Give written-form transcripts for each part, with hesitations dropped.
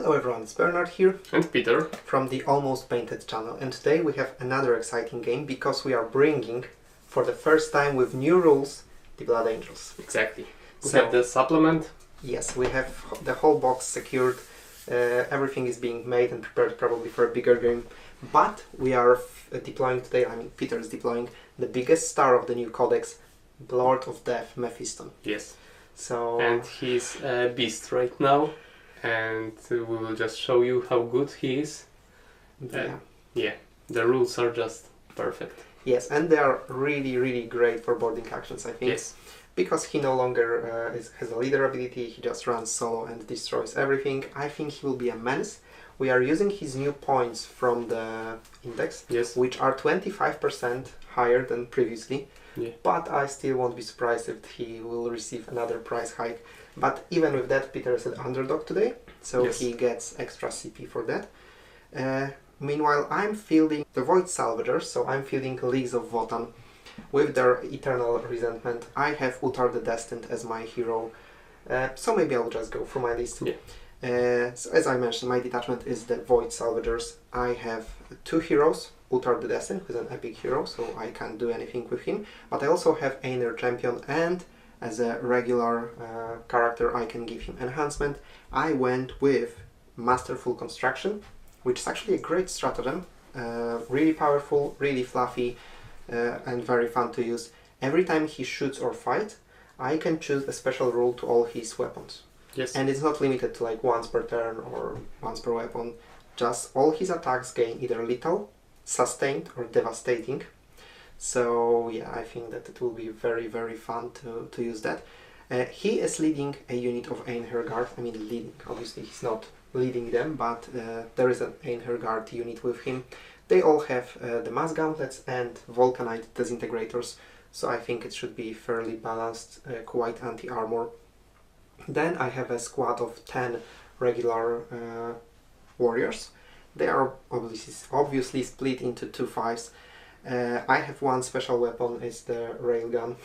Hello everyone, it's Bernard here. And Peter. From the Almost Painted channel. And today we have another exciting game because we are bringing, for the first time with new rules, the Blood Angels. Exactly. We have the supplement. Yes, we have the whole box secured. Everything is being made and prepared probably for a bigger game. But we are deploying today, Peter is deploying the biggest star of the new Codex, Lord of Death, Mephiston. Yes. So. And he's a beast right now. And we will just show you how good he is. Yeah, the rules are just perfect. Yes, and they are really great for boarding actions, I think. Yes. Because he no longer has a leader ability, he just runs solo and destroys everything. I think he will be a menace. We are using his new points from the index, yes, which are 25% higher than previously. Yeah. But I still won't be surprised if he will receive another price hike. But even with that, Peter is an underdog today, so yes, he gets extra CP for that. Meanwhile, I'm fielding the Void Salvagers, so I'm fielding Leagues of Votann with their Eternal Resentment. I have Uthar the Destined as my hero, so maybe I'll just go through my list. Yeah. So as I mentioned, my detachment is the Void Salvagers. I have two heroes, Uthar the Destined, who's an epic hero, so I can't do anything with him, but I also have Einer Champion, and as a regular character I can give him enhancement. I went with Masterful Construction, which is actually a great stratagem, really powerful, really fluffy, and very fun to use. Every time he shoots or fights, I can choose a special rule to all his weapons. Yes. And it's not limited to like once per turn or once per weapon. Just all his attacks gain either lethal, sustained, or devastating. So yeah, I think that it will be very fun to use that. He is leading a unit of Einer Guard. Leading, obviously he's not leading them, but there is an Einer Guard unit with him. They all have the mass gauntlets and Vulcanite disintegrators, so I think it should be fairly balanced, quite anti-armor. Then I have a squad of 10 regular warriors. They are obviously split into 2 5s. I have one special weapon, is the railgun,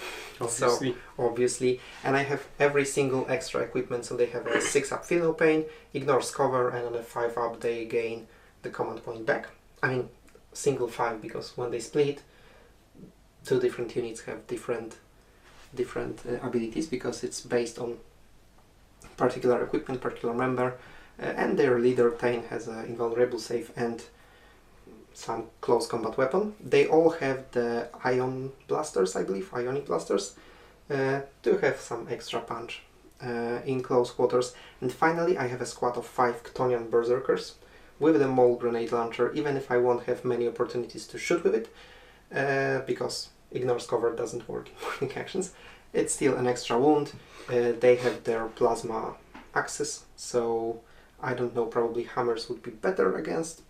obviously, and I have every single extra equipment, so they have a 6-up feel no pain, ignores cover, and on a 5-up they gain the command point back. Single 5, because when they split, 2 different units have different abilities, because it's based on particular equipment, particular member, and their leader Tain has an invulnerable save and some close combat weapon. They all have the ion blasters, I believe, ionic blasters, to have some extra punch in close quarters. And finally I have a squad of 5 Chthonian berserkers with the mole grenade launcher, even if I won't have many opportunities to shoot with it, because ignores cover doesn't work in morning actions. It's still an extra wound. They have their plasma axes, so I don't know, probably hammers would be better against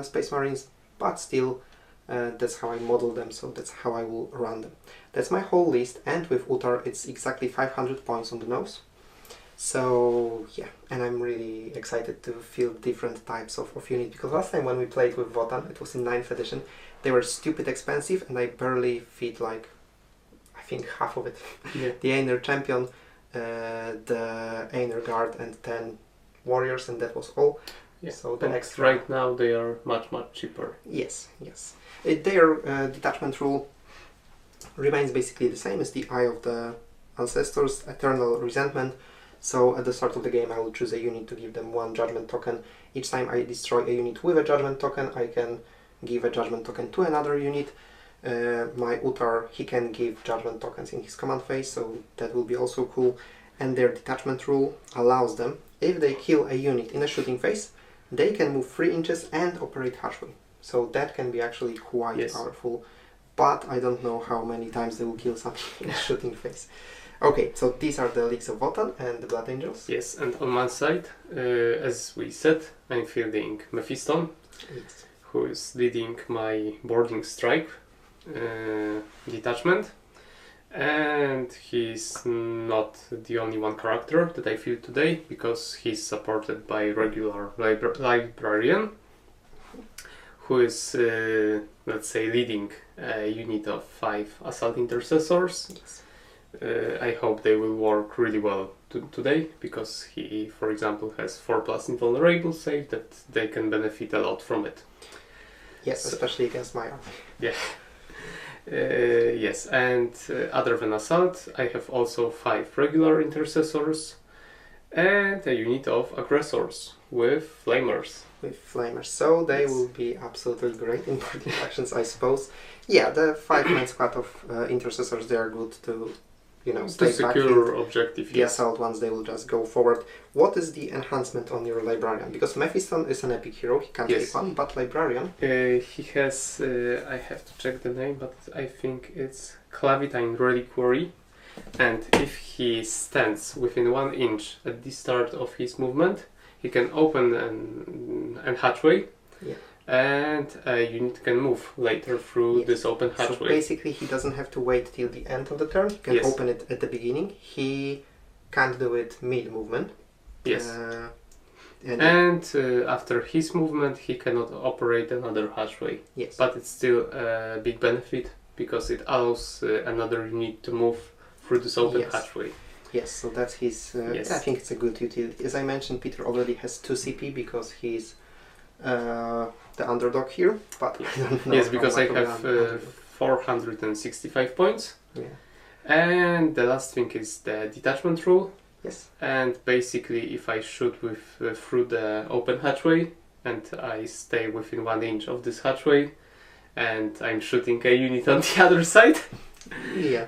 Space Marines, but still that's how I model them, so that's how I will run them. That's my whole list, and with Uthar it's exactly 500 points on the nose. So yeah, and I'm really excited to feel different types of units, because last time when we played with Votann, it was in 9th edition, they were stupid expensive and I barely fit like, I think half of it. Yeah. The Einer Champion, the Einer Guard, and 10 warriors, and that was all. Yeah. So the next right now they are much cheaper. Yes. Their detachment rule remains basically the same as the Eye of the Ancestors, Eternal Resentment. So at the start of the game I will choose a unit to give them 1 judgment token. Each time I destroy a unit with a judgment token, I can give a judgment token to another unit. My Uthar, he can give judgment tokens in his command phase, so that will be also cool. And their detachment rule allows them, if they kill a unit in a shooting phase, they can move 3 inches and operate harshly. So that can be actually quite powerful, but I don't know how many times they will kill something in a shooting phase. Okay, so these are the Leagues of Votann and the Blood Angels. Yes, and on my side, as we said, I'm fielding Mephiston, yes, who is leading my boarding strike detachment. And he's not the only one character that I field today, because he's supported by regular librarian, who is, let's say, leading a unit of 5 assault intercessors. yes. I hope they will work really well today, because he, for example, has 4+ invulnerable save that they can benefit a lot from it. Yes, So, especially against my army. Yeah. Yes, and other than assault, I have also 5 regular intercessors and a unit of aggressors with flamers. With flamers, so they Yes. will be absolutely great in boarding actions, I suppose. Yeah, the 5-man squad of intercessors, they are good to, you know, To stay secure backfield. objective, The yes. assault ones, they will just go forward. What is the enhancement on your librarian? Because Mephiston is an epic hero, he can't Yes. take one, but librarian. He has, I have to check the name, but I think it's Clavitine Reliquary. And if he stands within 1 inch at the start of his movement, he can open an hatchway, Yeah. and a unit can move later through Yes. this open So hatchway. basically he doesn't have to wait till the end of the turn, he can Yes. open it at the beginning. He can't do it mid-movement. Yes. And After his movement, he cannot operate another hatchway. yes. But it's still a big benefit, because it allows another unit to move through this open Yes. hatchway. Yes, so that's his. Yes. I think it's a good utility. As I mentioned, Peter already has 2 CP because he's the underdog here. But I don't know Yes, how because I much of an have underdog. 465 points. Yeah. And the last thing is the detachment rule. Yes. And basically, if I shoot with through the open hatchway and I stay within 1 inch of this hatchway, and I'm shooting a unit on the other side, Yeah.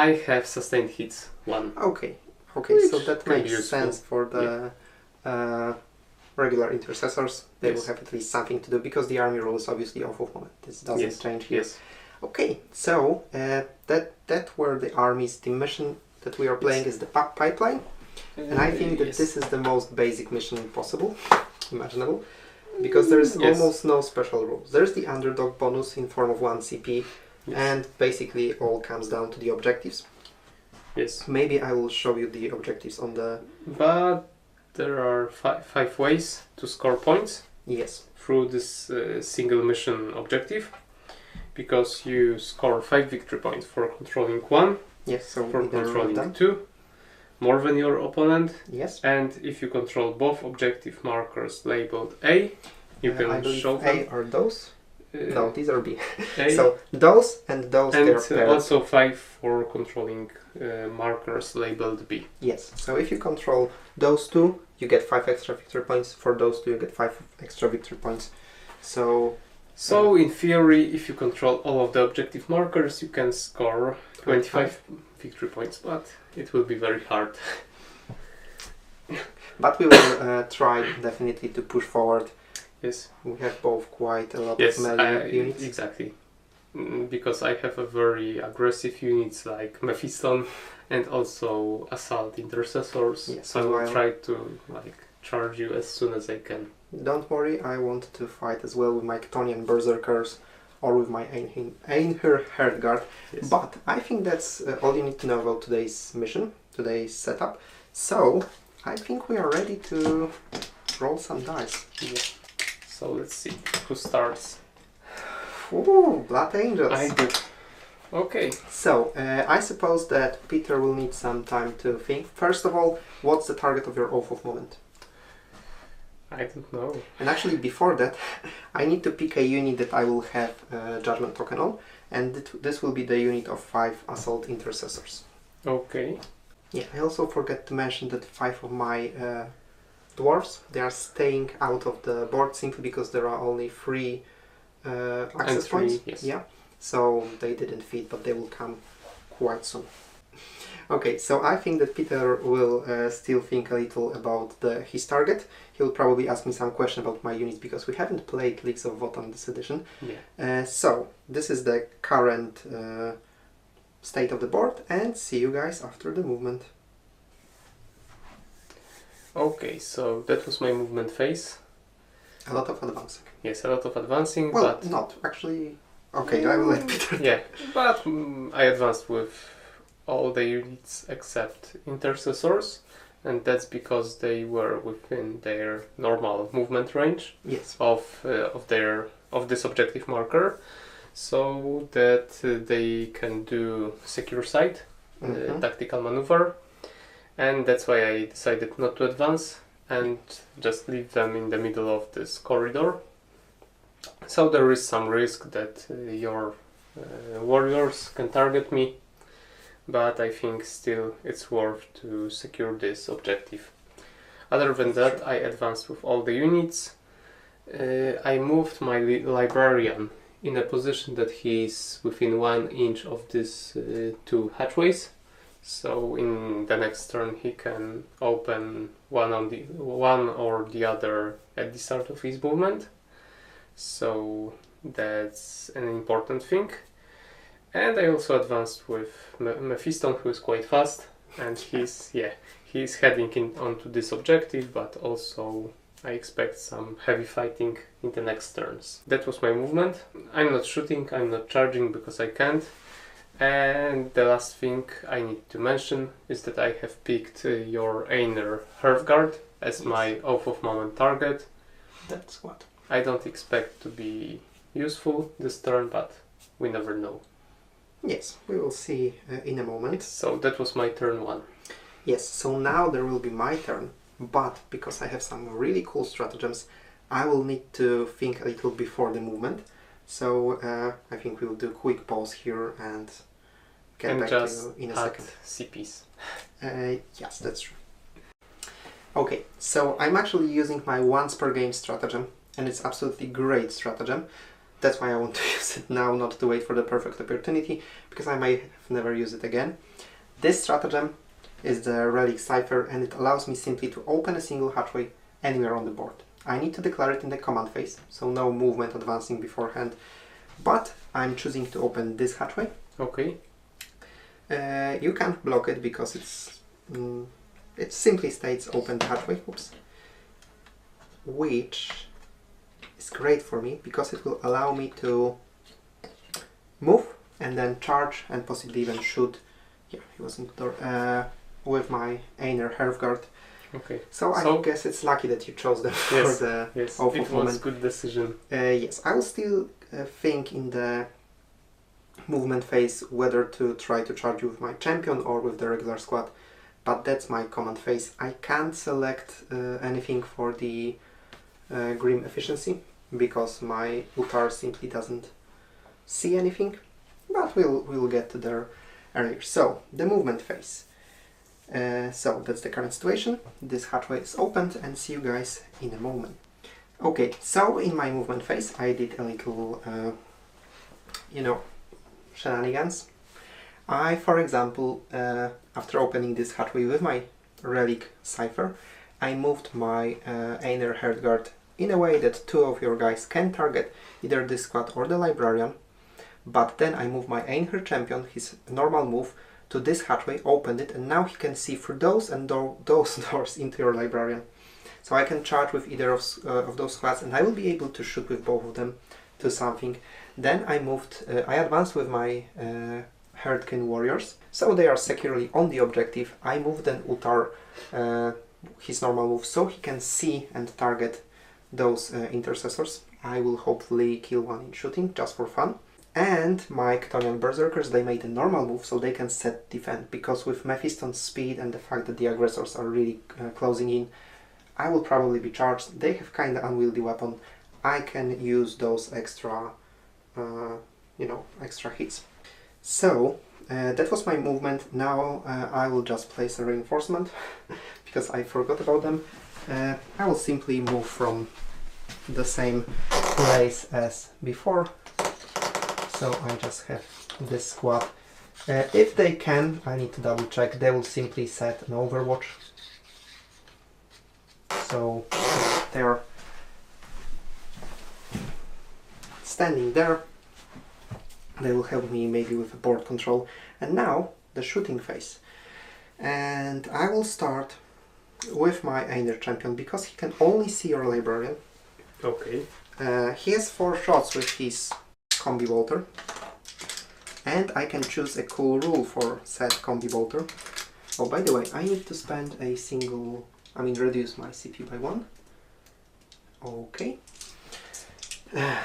I have sustained hits 1. Okay. Okay. So Which that can be makes useful. sense for the regular intercessors. They Yes. will have at least something to do because the army rule is obviously off of moment. This doesn't Yes. change here. Yes. Okay. So that were the armies. The mission that we are playing is the pipeline. And I think that Yes. this is the most basic mission possible, imaginable, because there is Yes. almost no special rules. There's the underdog bonus in form of 1 CP, Yes. and basically all comes down to the objectives. Yes. Maybe I will show you the objectives on the... But there are 5 ways to score points Yes. through this single mission objective, because you score 5 victory points for controlling 1, Yes, so for either of controlling them. 2, more than your opponent, Yes. and if you control both objective markers labeled A, you I can believe show A them. are those. No, these are B. A, So those and those, and they're paired. also 5 for controlling markers labeled B. Yes, so if you control those 2, you get 5 extra victory points. For those 2, you get 5 extra victory points. So So in theory, if you control all of the objective markers, you can score 25 victory points, but it will be very hard. But we will try definitely to push forward. Yes. We have both quite a lot Yes, of melee units. exactly. Because I have a very aggressive units like Mephiston and also assault intercessors. Yes, so I as will well. try to charge you as soon as I can. Don't worry, I want to fight as well with my Chtonian Berserkers or with my Einher Herdguard. Yes. But I think that's all you need to know about today's mission, today's setup. So I think we are ready to roll some dice. Yeah. So let's see who starts. Ooh, Blood Angels! I do. Okay. So, I suppose that Peter will need some time to think. First of all, what's the target of your Oath of Moment? I don't know. And actually, before that, I need to pick a unit that I will have Judgment Token on, and this will be the unit of 5 Assault Intercessors. Okay. Yeah, I also forgot to mention that 5 of my dwarfs, they are staying out of the board simply because there are only 3 access three, points. yes. Yeah, so they didn't fit, but they will come quite soon. Okay, so I think that Peter will still think a little about his target. He'll probably ask me some question about my units because we haven't played Leagues of Votann this edition. Yeah. So this is the current state of the board, and see you guys after the movement. Okay, so that was my movement phase. A lot of advancing. Yes, a lot of advancing, Well, but not actually. Okay, I will let Peter. yeah, but I advanced with all the units except intercessors, and that's because they were within their normal movement range Yes. of this objective marker, so that they can do secure sight tactical maneuver, and that's why I decided not to advance and just leave them in the middle of this corridor. So there is some risk that your warriors can target me, but I think still it's worth to secure this objective. Other than that, I advanced with all the units. I moved my librarian in a position that he is within 1 inch of these 2 hatchways. So in the next turn he can open one or the other at the start of his movement. So that's an important thing. And I also advanced with Mephiston, who is quite fast, and he's heading onto this objective, but also I expect some heavy fighting in the next turns. That was my movement. I'm not shooting, I'm not charging because I can't. And the last thing I need to mention is that I have picked your Einer Hearthguard as my Oath of Moment target. That's what. I don't expect to be useful this turn, but we never know. Yes, we will see in a moment. So that was my turn 1. Yes, so now there will be my turn, but because I have some really cool stratagems, I will need to think a little before the movement. So I think we will do a quick pause here and get back to you in a second. CPs. Yes, that's true. Okay, so I'm actually using my once per game stratagem, and it's absolutely great stratagem. That's why I want to use it now, not to wait for the perfect opportunity, because I may have never use it again. This stratagem is the Relic Cipher, and it allows me simply to open a single hatchway anywhere on the board. I need to declare it in the command phase, so no movement advancing beforehand, but I'm choosing to open this hatchway. Okay. You can't block it because it simply states open the hatchway, which is great for me because it will allow me to move and then charge and possibly even shoot. Yeah, he was in the door. With my Einer Hearthguard. Okay. So I guess it's lucky that you chose them for the Oath of Moment. It was a good decision. Yes, I will still think in the movement phase whether to try to charge with my champion or with the regular squad, but that's my command phase. I can't select anything for the Grim Efficiency because my Uthar simply doesn't see anything, but we'll get to there earlier. So, the movement phase. So that's the current situation. This hatchway is opened, and see you guys in a moment. Okay, so in my movement phase I did a little, shenanigans. I, for example, after opening this hatchway with my Relic Cipher, I moved my Einer Hearthguard in a way that 2 of your guys can target either this squad or the Librarian, but then I moved my Einer Champion, his normal move, to this hatchway, opened it, and now he can see through those and those doors into your Librarian. So I can charge with either of those squads, and I will be able to shoot with both of them to something. Then I advanced with my Herdkin Warriors, so they are securely on the objective. I moved then Uthar, his normal move, so he can see and target those intercessors. I will hopefully kill one in shooting, just for fun. And my Chthonian Berserkers, they made a normal move, so they can set defend, because with Mephiston's speed and the fact that the aggressors are really closing in, I will probably be charged. They have kind of unwieldy weapon. I can use those extra, extra hits. So, that was my movement. Now I will just place a reinforcement, because I forgot about them. I will simply move from the same place as before. So I just have this squad. If they can, I need to double check, they will simply set an overwatch. So they're standing there. They will help me maybe with the board control. And now the shooting phase. And I will start with my Einer Champion because he can only see your Librarian. Okay. He has 4 shots with his Combi Bolter, and I can choose a cool rule for said Combi Bolter. Oh, by the way, I need to spend reduce my CP by 1. Okay.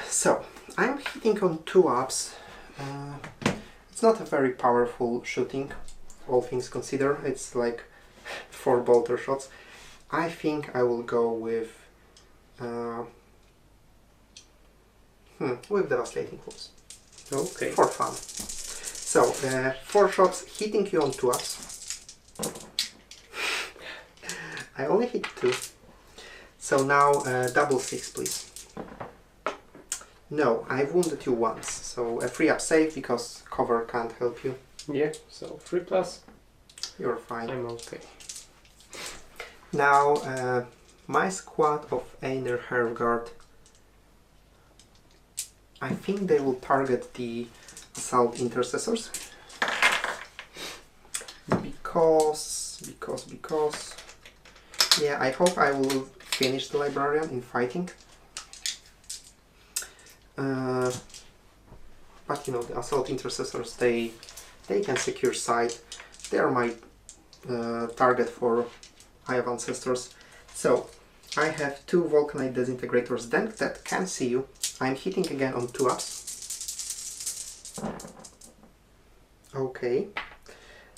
So, I'm hitting on 2 ups. It's not a very powerful shooting. all things considered. It's like 4 bolter shots. I think I will go with devastating wounds. Okay. For fun. So 4 shots hitting you on 2 ups. I only hit 2. So now double 6, please. No, I wounded you once, so a 3 up save because cover can't help you. Yeah, so 3+. You're fine. I'm okay. Now, my squad of Einer Herrgard, I think they will target the assault intercessors. Because, yeah, I hope I will finish the librarian in fighting. But you know, the assault intercessors, they can secure site. They are my target for Eye of Ancestors. So I have 2 Vulcanite Disintegrators then that can see you. I'm hitting again on 2 ups. Okay.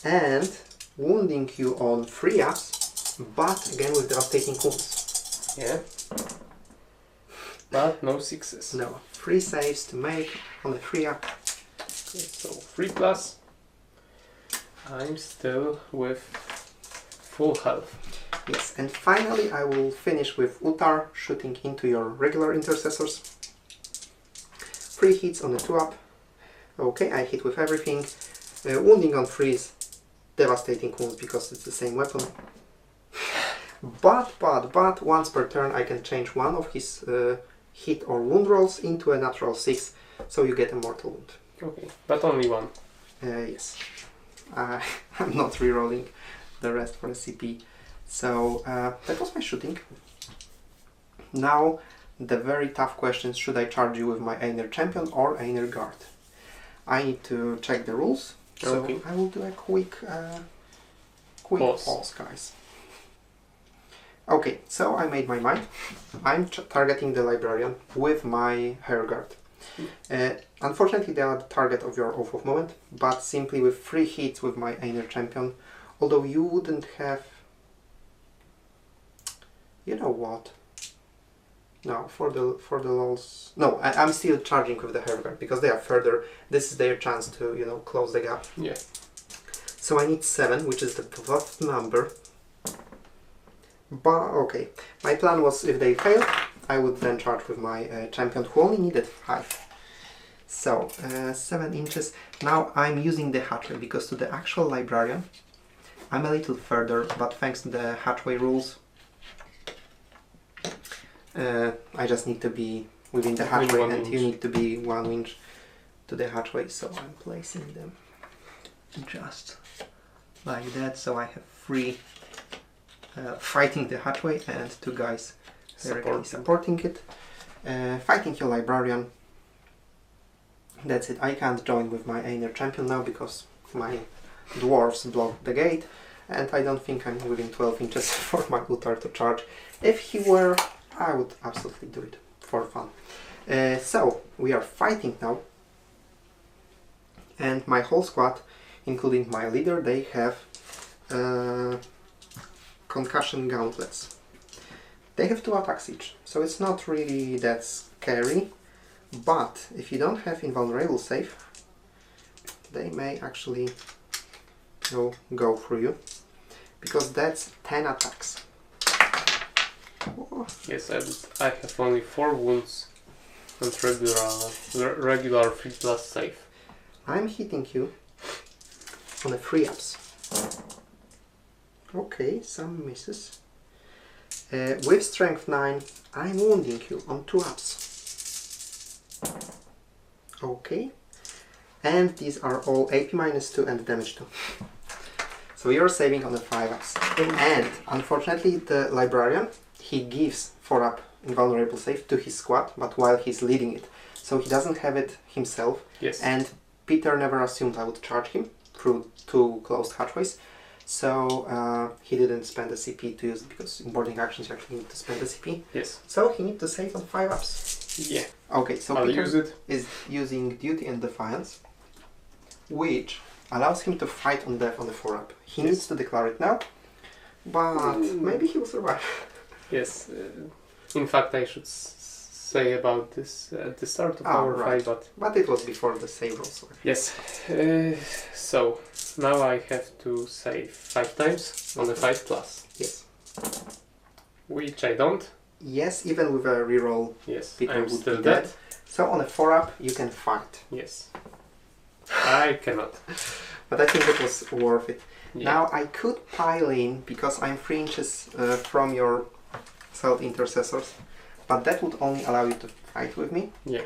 And wounding you on 3 ups, but again with devastating wounds. Yeah. But no 6s. No. 3 saves to make on the 3 up. Okay, so 3+. I'm still with full health. Yes, and finally I will finish with Uthar shooting into your regular intercessors. 3 hits on the 2 up. Okay, I hit with everything. Wounding on 3 is devastating wounds because it's the same weapon. But once per turn I can change one of his hit or wound rolls into a natural 6, so you get a mortal wound. Okay, but only 1. Yes. I'm not rerolling the rest for the CP. So that was my shooting. Now the very tough question: should I charge you with my Einer Champion or Einer Guard? I need to check the rules, so Okay. I will do a quick pause, guys. Okay, so I made my mind. I'm targeting the Librarian with my Herrgard. Unfortunately, they are the target of your Oath of Moment, but simply with 3 hits with my Einer Champion, although you wouldn't have... You know what? No, for the lols... No, I'm still charging with the Herrgard, because they are further. This is their chance to, you know, close the gap. Yeah. So I need 7, which is the 12th number. But, okay. My plan was, if they fail, I would then charge with my champion, who only needed 5. So, 7 inches. Now I'm using the hatchway, because to the actual Librarian, I'm a little further, but thanks to the hatchway rules, I just need to be within the hatchway, and you need to be 1 inch to the hatchway, so I'm placing them just like that, so I have 3 fighting the hatchway and 2 guys directly supporting it. Fighting your Librarian. That's it. I can't join with my Einer Champion now because my dwarves block the gate, and I don't think I'm within 12 inches for my Uthar to charge. If he were, I would absolutely do it for fun. So we are fighting now, and my whole squad, including my leader, they have concussion gauntlets. They have 2 attacks each, so it's not really that scary. But if you don't have invulnerable save, they may actually go through you, because that's 10 attacks. Oh. Yes, I have only 4 wounds and regular 3+ save. I'm hitting you on the 3 ups. Okay, some misses. With strength 9, I'm wounding you on 2 ups. Okay, and these are all AP -2 and damage 2. So you're saving on the 5 ups. And unfortunately, the Librarian, he gives 4 up invulnerable save to his squad, but while he's leading it, so he doesn't have it himself. Yes. And Peter never assumed I would charge him through 2 closed hatchways, so he didn't spend the CP to use it, because in boarding actions you actually need to spend the CP. Yes. So he needs to save on 5 ups. Yeah. Okay, so I'll Peter use it. is using Duty and Defiance, which allows him to fight on death on the 4-up. He needs to declare it now, but maybe he will survive. Yes. In fact, I should say about this at the start of our fight, but it was before the save roll. So. Yes. So now I have to save 5 times on the 5+. Yes. Which I don't. Yes, even with a reroll. Yes, Peter I'm would still be dead. dead. So on a 4-up you can fight. Yes. I cannot. But I think it was worth it. Yeah. Now I could pile in because I'm 3 inches from your South Intercessors, but that would only allow you to fight with me. Yeah.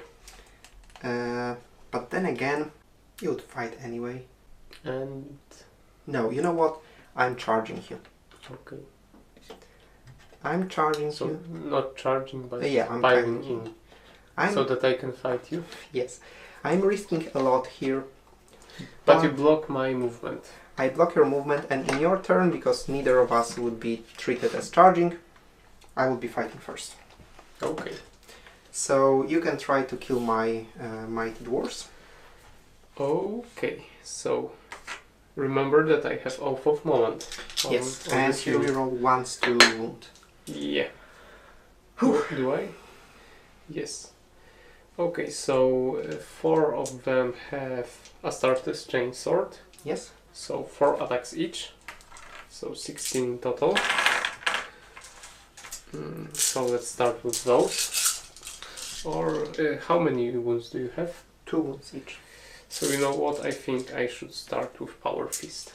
But then again, you would fight anyway. And no, you know what? I'm charging you. okay. I'm charging So you. not charging, but Yeah, I'm piling piling in, so that I can fight you. Yes, I'm risking a lot here. But you block my movement. I block your movement, and in your turn, because neither of us would be treated as charging, I will be fighting first. Okay. So you can try to kill my mighty dwarves. Okay. So remember that I have Oath of Moment. Yes, on and this you unit. reroll once to wound. Yeah. Whew. Do I? Yes. Okay, so 4 of them have Astartes Chainsword. Yes. So 4 attacks each. So 16 total. So let's start with those. Or how many wounds do you have? 2 wounds each. So you know what? I think I should start with Power Fist.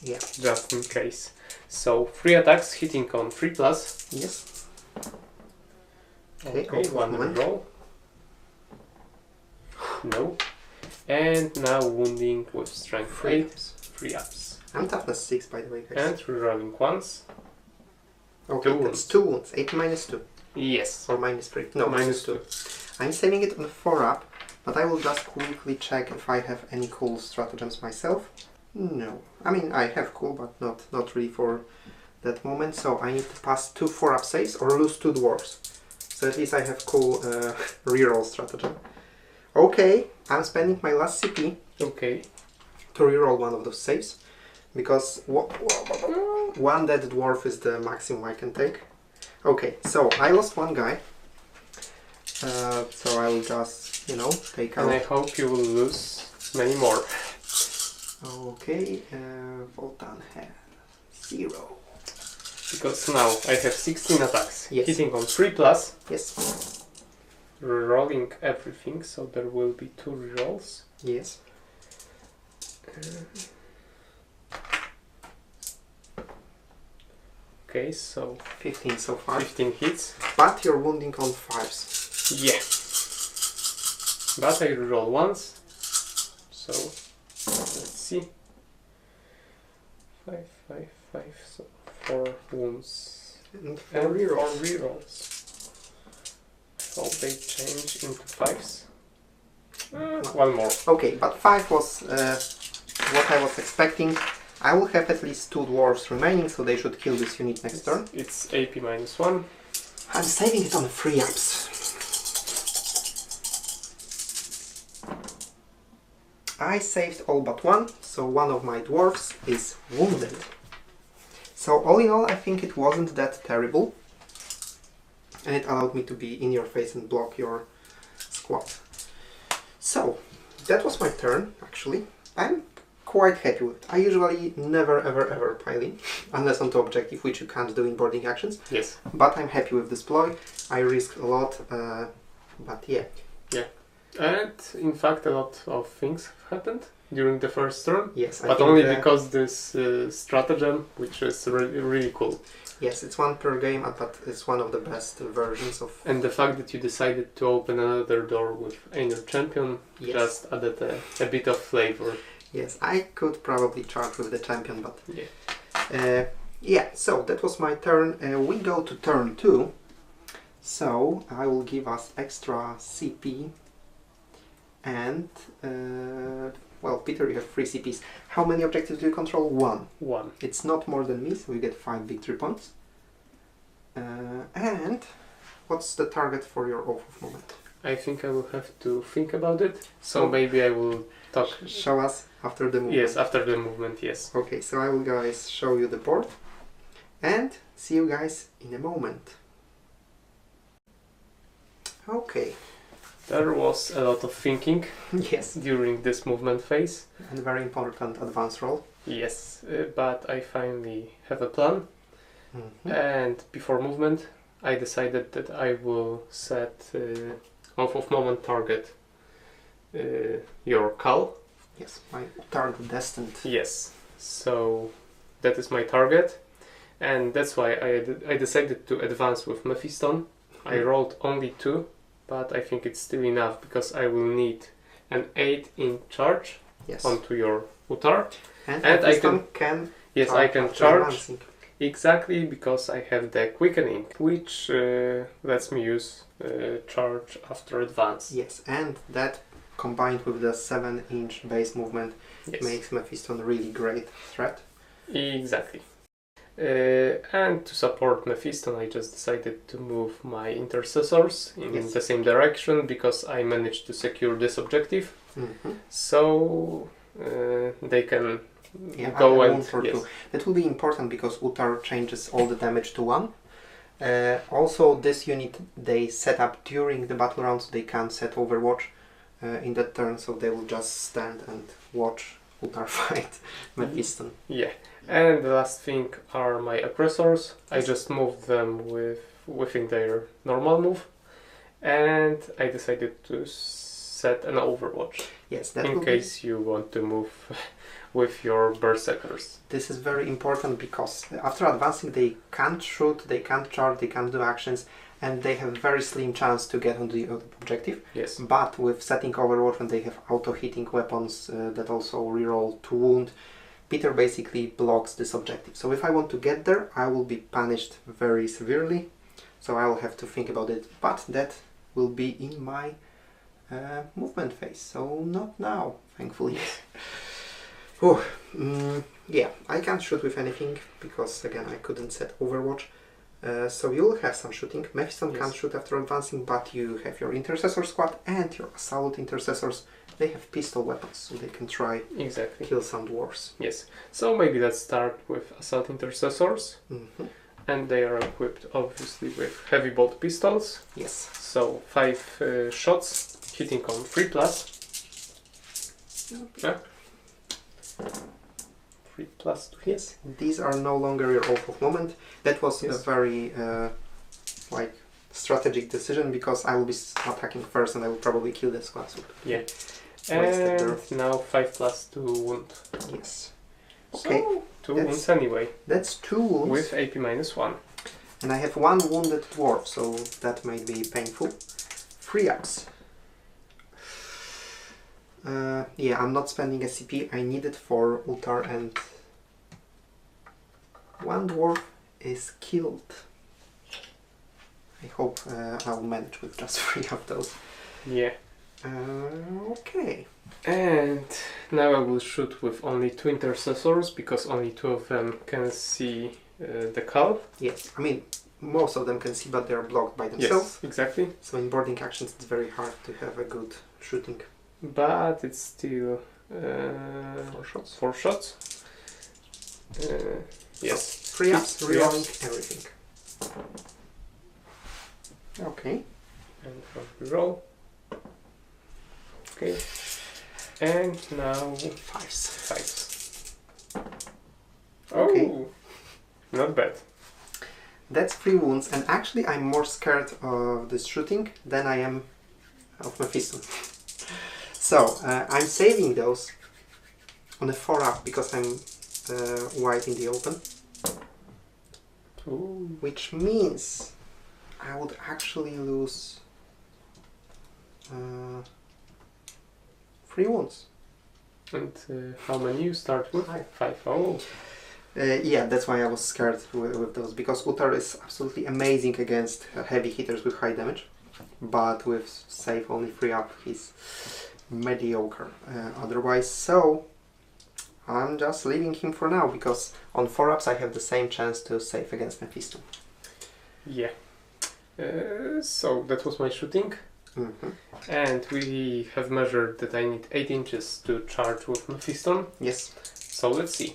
Yeah. Just in case. So 3 attacks hitting on 3+. Yes. Okay, Oath of one Moment. roll. No. And now wounding with strength 3 8, ups. 3 ups. I'm toughness 6, by the way, guys. And rerolling once. Okay, 2 that's wounds. 2 wounds. 8 minus 2. Yes. Or minus 3. No, Minus 2. I'm saving it on 4-up, but I will just quickly check if I have any cool stratagems myself. No. I mean, I have cool, but not really for that moment. So I need to pass 2 4-up saves or lose 2 dwarves. So at least I have cool reroll stratagem. Okay, I'm spending my last CP Okay. to reroll one of those saves, because one dead dwarf is the maximum I can take. Okay, so I lost 1 guy, so I will just, you know, take out. And I hope you will lose many more. Okay, Votann has 0. Because now I have 16 attacks. Yes. Hitting on 3+. Yes, Rerolling everything, so there will be 2 rerolls. yes. Okay, so 15 so far. 15 hits. But you're wounding on 5s. Yeah. But I reroll once. So let's see. 5, 5, 5. So 4 wounds And 4 and 4 rerolls. rerolls. So they change into 5s. One more. Okay, but 5 was what I was expecting. I will have at least 2 dwarves remaining, so they should kill this unit next turn. It's AP -1. I'm saving it on 3 ups. I saved all but 1, so one of my dwarves is wounded. So all in all, I think it wasn't that terrible. And it allowed me to be in your face and block your squad. So, that was my turn, actually. I'm quite happy with it. I usually never ever pile in, unless onto objective, which you can't do in boarding actions. Yes. But I'm happy with this ploy. I risked a lot, but yeah. Yeah. And in fact, a lot of things happened during the first turn. Yes, I But think, only because this stratagem, which is really cool. yes, it's 1 per game, but it's one of the best versions of... And the fact that you decided to open another door with Einer Champion Yes. just added a bit of flavor. Yes, I could probably charge with the champion, but... Yeah. Yeah, so that was my turn. We go to turn 2. So, I will give us extra CP. And, well, Peter, you have 3 CPs. How many objectives do you control? 1. 1. It's not more than me, so we get 5 victory points. And what's the target for your Oath of Moment? I think I will have to think about it. So So- maybe I will talk. Show us after the movement. Yes, after the movement, yes. Okay, so I will guys show you the board and see you guys in a moment. Okay, There was a lot of thinking yes, during this movement phase. and very important advance roll. Yes, but I finally have a plan. Mhm. And before movement, I decided that I will set off of moment target your call. Yes, my Uthar the Destined. Yes, so that is my target, and that's why I decided to advance with Mephiston. I rolled only 2, but I think it's still enough because I will need an 8 in charge Yes, onto your Uthar. and and I Mephiston can Yes, I can after charge. advancing. Exactly, because I have the quickening, which lets me use charge after advance. Yes, and that combined with the 7-inch base movement Yes, makes Mephiston a really great threat. exactly. And to support Mephiston, I just decided to move my intercessors in Yes. the same direction because I managed to secure this objective, Mhm. so they can Yeah, go add a and wound or yes. two. That will be important because Uthar changes all the damage to 1. Also, this unit they set up during the battle round, so they can't set Overwatch in that turn, so they will just stand and watch Uthar fight Mephiston. Yeah, and the last thing are my aggressors. I Yes. just moved them within their normal move, and I decided to set an Overwatch Yes, that in will case you want to move with your berserkers. This is very important because after advancing they can't shoot, they can't charge, they can't do actions, and they have very slim chance to get on the objective. Yes, But with setting Overwatch and they have auto-hitting weapons that also reroll to wound, Peter basically blocks this objective. So if I want to get there, I will be punished very severely. So I will have to think about it. But that will be in my movement phase. So not now, thankfully. Oh, yeah, I can't shoot with anything because again I couldn't set Overwatch. So you'll have some shooting. Mephiston Yes. can't shoot after advancing, but you have your intercessor squad and your assault intercessors. They have pistol weapons, so they can try exactly. kill some dwarves. Yes, so maybe let's start with assault intercessors, Mhm. and they are equipped obviously with heavy bolt pistols. Yes. So 5 shots hitting on 3+. Yeah. 3+ to hit. Yes. These are no longer your off of moment. That was Yes. a very like strategic decision because I will be attacking first and I will probably kill the squad. So Yeah. Wasted And now 5+ to wound. yes. Okay, So 2 that's- wounds anyway, that's 2 wounds. with AP -1. And I have 1 wounded dwarf, so that might be painful. 3 ups. Yeah, I'm not spending a CP. I need it for Uthar, and 1 dwarf is killed. I hope I will manage with just 3 of those. Yeah. Okay. And now I will shoot with only 2 intercessors because only 2 of them can see the call. Yes, I mean, most of them can see, but they are blocked by themselves. Yes, exactly. So in boarding actions, it's very hard to have a good shooting. But it's still 4 shots. 4 shots. Yes. 3 ups, Three rerolling ups. everything. Okay. And reroll. Okay. And now 5s. 5s. Okay. Oh, not bad. That's 3 wounds, and actually I'm more scared of this shooting than I am of Mephiston. So, I'm saving those on a 4 up because I'm wide in the open, Ooh. which means I would actually lose 3 wounds. And how many you start with? 5. 5. Oh. Yeah, that's why I was scared with those, because Uthar is absolutely amazing against heavy hitters with high damage, but with save only 3 up, he's mediocre otherwise. So I'm just leaving him for now, because on 4 ups I have the same chance to save against Mephiston. Yeah. So that was my shooting. And we have measured that I need 8 inches to charge with Mephiston. Yes. So let's see.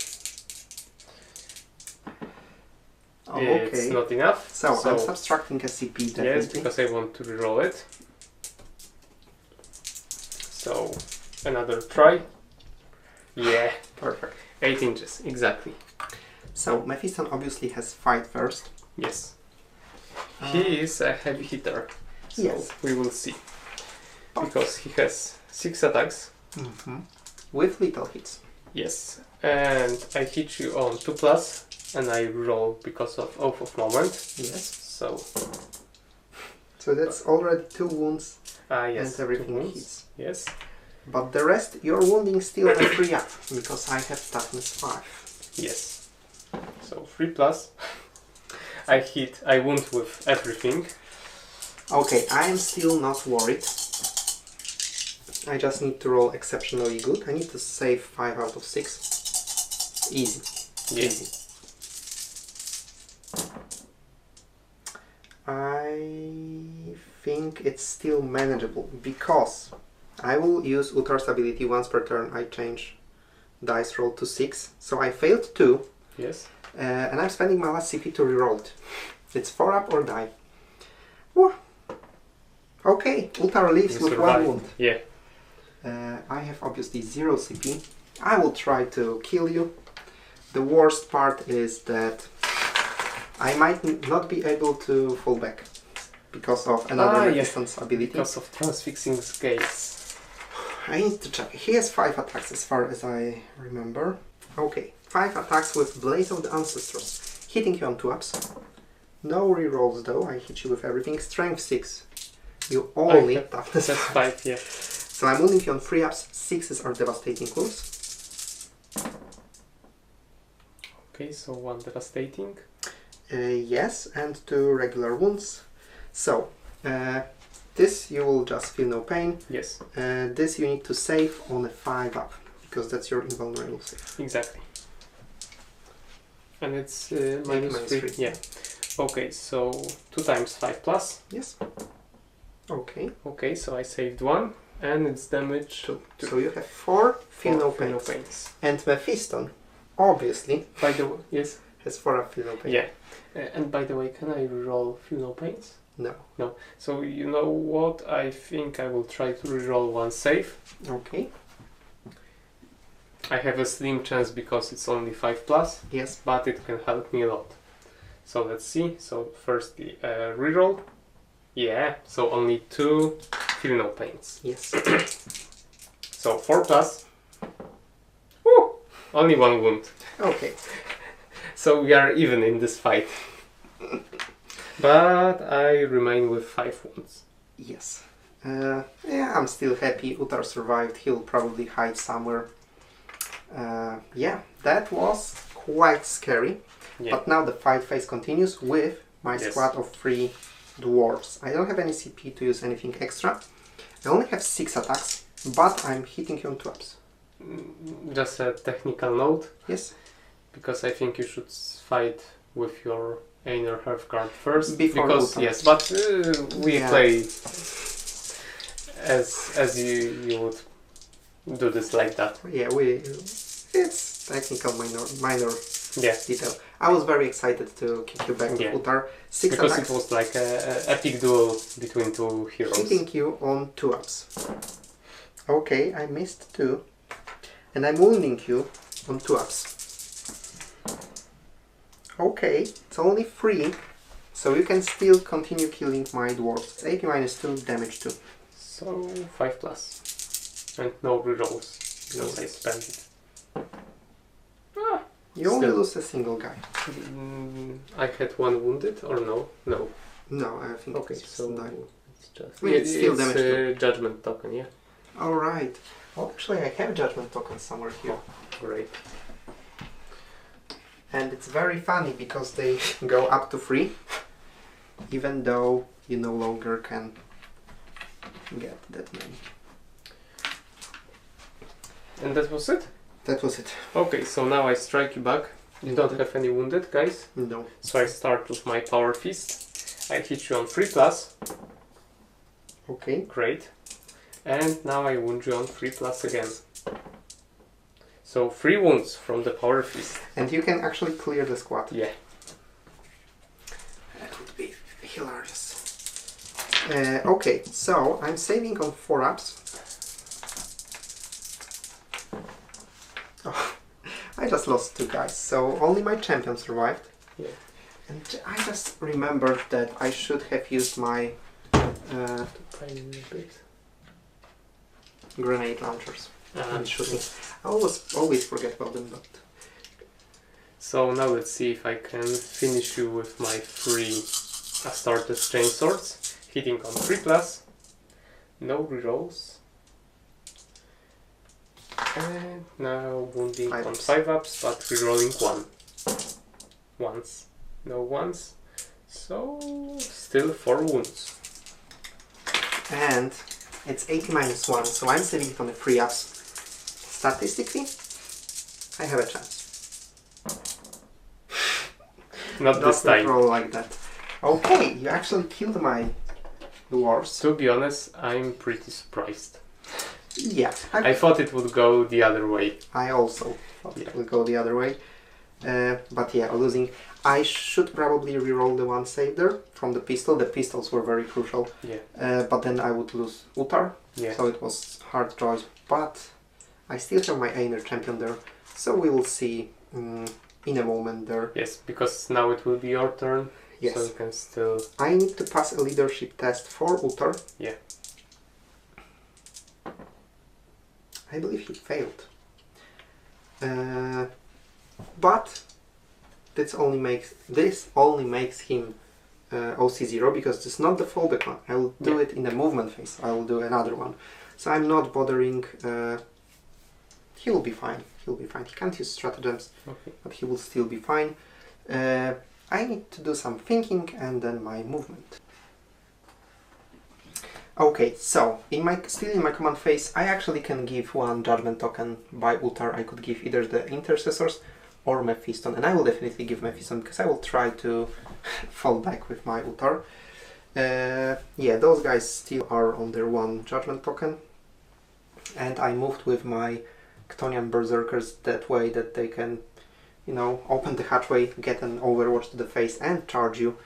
Oh, It's okay. not enough. So I'm subtracting a CP definitely. Yes, because I want to reroll it. So another try. Yeah, Perfect. 8 inches, exactly. So Mephiston obviously has fight first. Yes. He is a heavy hitter. So Yes. we will see. Because he has 6 attacks. With little hits. Yes. And I hit you on 2+, and I roll because of Oath of Moment. Yes. So that's already 2 wounds Yes, and everything 2 wounds. hits. Yes. But the rest, you're wounding still a 3 up, because I have toughness 5. Yes. So 3+. I wound with everything. Okay, I am still not worried. I just need to roll exceptionally good. I need to save 5 out of 6. Easy. Yes. Easy. I think it's still manageable because I will use Uthar's ability once per turn. I change dice roll to 6. So I failed 2. Yes. And I'm spending my last CP to reroll it. It's 4 up or die. Whew. Okay, Uthar leaves You with survive. 1 wound. Yeah. I have obviously 0 CP. I will try to kill you. The worst part is that I might not be able to fall back because of another resistance ability. Because of transfixing scales. I need to check. He has 5 attacks as far as I remember. Okay, 5 attacks with Blaze of the Ancestors. Hitting you on 2 ups. No rerolls though, I hit you with everything. Strength 6. You only toughness That's 5, yeah. So I'm wounding you on 3 ups. 6s are devastating wounds. Okay, so 1 devastating. Yes, and 2 regular wounds. So, this you will just feel no pain. Yes. This you need to save on a 5 up, because that's your invulnerable save. Exactly. And it's Minus minus 3. 3. Yeah. Okay, so 2 times 5+. Yes. Okay. Okay, so I saved 1, and it's damage 2. So you have 4 feel no Feel no pains. pains. And Mephiston, obviously, By the way, yes. has 4 up feel no pain. Yeah. And by the way, can I reroll Feel No Pains? No. No. So you know what? I think I will try to reroll 1 save. Okay. I have a slim chance because it's only 5+, Yes. but it can help me a lot. So let's see. So firstly, reroll. Yeah. So only 2 Feel No Pains. Yes. So 4+. Woo! Only 1 wound. Okay. So we are even in this fight. But I remain with 5 wounds. Yes. Yeah, I'm still happy. Uthar survived. He'll probably hide somewhere. Yeah, that was quite scary. Yeah. But now the fight phase continues with my squad of 3 dwarves. I don't have any CP to use anything extra. I only have 6 attacks, but I'm hitting you on 2 ups. Just a technical note. Yes. Because I think you should fight with your Einer Hearthguard first. Before because Votann. yes, but we Yeah. play as you would do this like that. Yeah, it's technical minor Yeah. detail. I was very excited to kick you back with Uthar. 6 because attacks. it was like a epic duel between 2 heroes. Hitting you on 2 ups. Okay, I missed 2. And I'm wounding you on 2 ups. Okay, it's only 3. So you can still continue killing my dwarves. It's 80 minus 2, damage 2. So 5+. And no rerolls. Because I spent it. You only Still. lose a single guy. I had 1 wounded or no? No. No, I think Okay, it's just so die. it's just... I mean, it's still damage too. Judgment token, yeah. Alright. Well, actually, I have judgment tokens somewhere here. Great. And it's very funny because they go up to 3, even though you no longer can get that many. And that was it? That was it. Okay, so now I strike you back. You don't have any wounded, guys. No. So I start with my power fist. I hit you on 3+. Okay. Great. And now I wound you on 3+ again. So 3 wounds from the power fist. And you can actually clear the squad. Yeah. That would be hilarious. Okay, so I'm saving on 4-ups. Oh, I just lost 2 guys, so only my champion survived. Yeah. And I just remembered that I should have used my grenade launchers and shooting. I always forget about them, but... So now let's see if I can finish you with my 3 assorted chain swords. Hitting on 3+. No rerolls. And now wounding on 5-ups, but rerolling 1. Once. No ones. So still 4 wounds. And it's 80 minus 1, so I'm saving it on the 3-ups. Statistically, I have a chance. Not this time. Roll like that. Okay, you actually killed my dwarves. To be honest, I'm pretty surprised. Yeah. I thought it would go the other way. I also thought it would go the other way. But yeah, losing. I should probably reroll the 1 save there from the pistol. The pistols were very crucial. Yeah. But then I would lose Uthar. Yeah. So it was hard choice. But I still have my Einer champion there. So we will see in a moment there. Yes, because now it will be your turn. Yes. So you can still... I need to pass a leadership test for Uthar. Yeah. I believe he failed. But this only makes him OC0 because it's not the fallback one. I will do it in the movement phase. I will do another one. So I'm not bothering. He will be fine. He'll be fine. He can't use stratagems, but he will still be fine. I need to do some thinking and then my movement. Okay, so still in my command phase, I actually can give 1 judgment token by Uthar. I could give either the intercessors or Mephiston, and I will definitely give Mephiston because I will try to fall back with my Uthar. Yeah, those guys still are on their 1 judgment token, and I moved with my Chthonian berserkers that way that they can, you know, open the hatchway, get an overwatch to the face and charge you.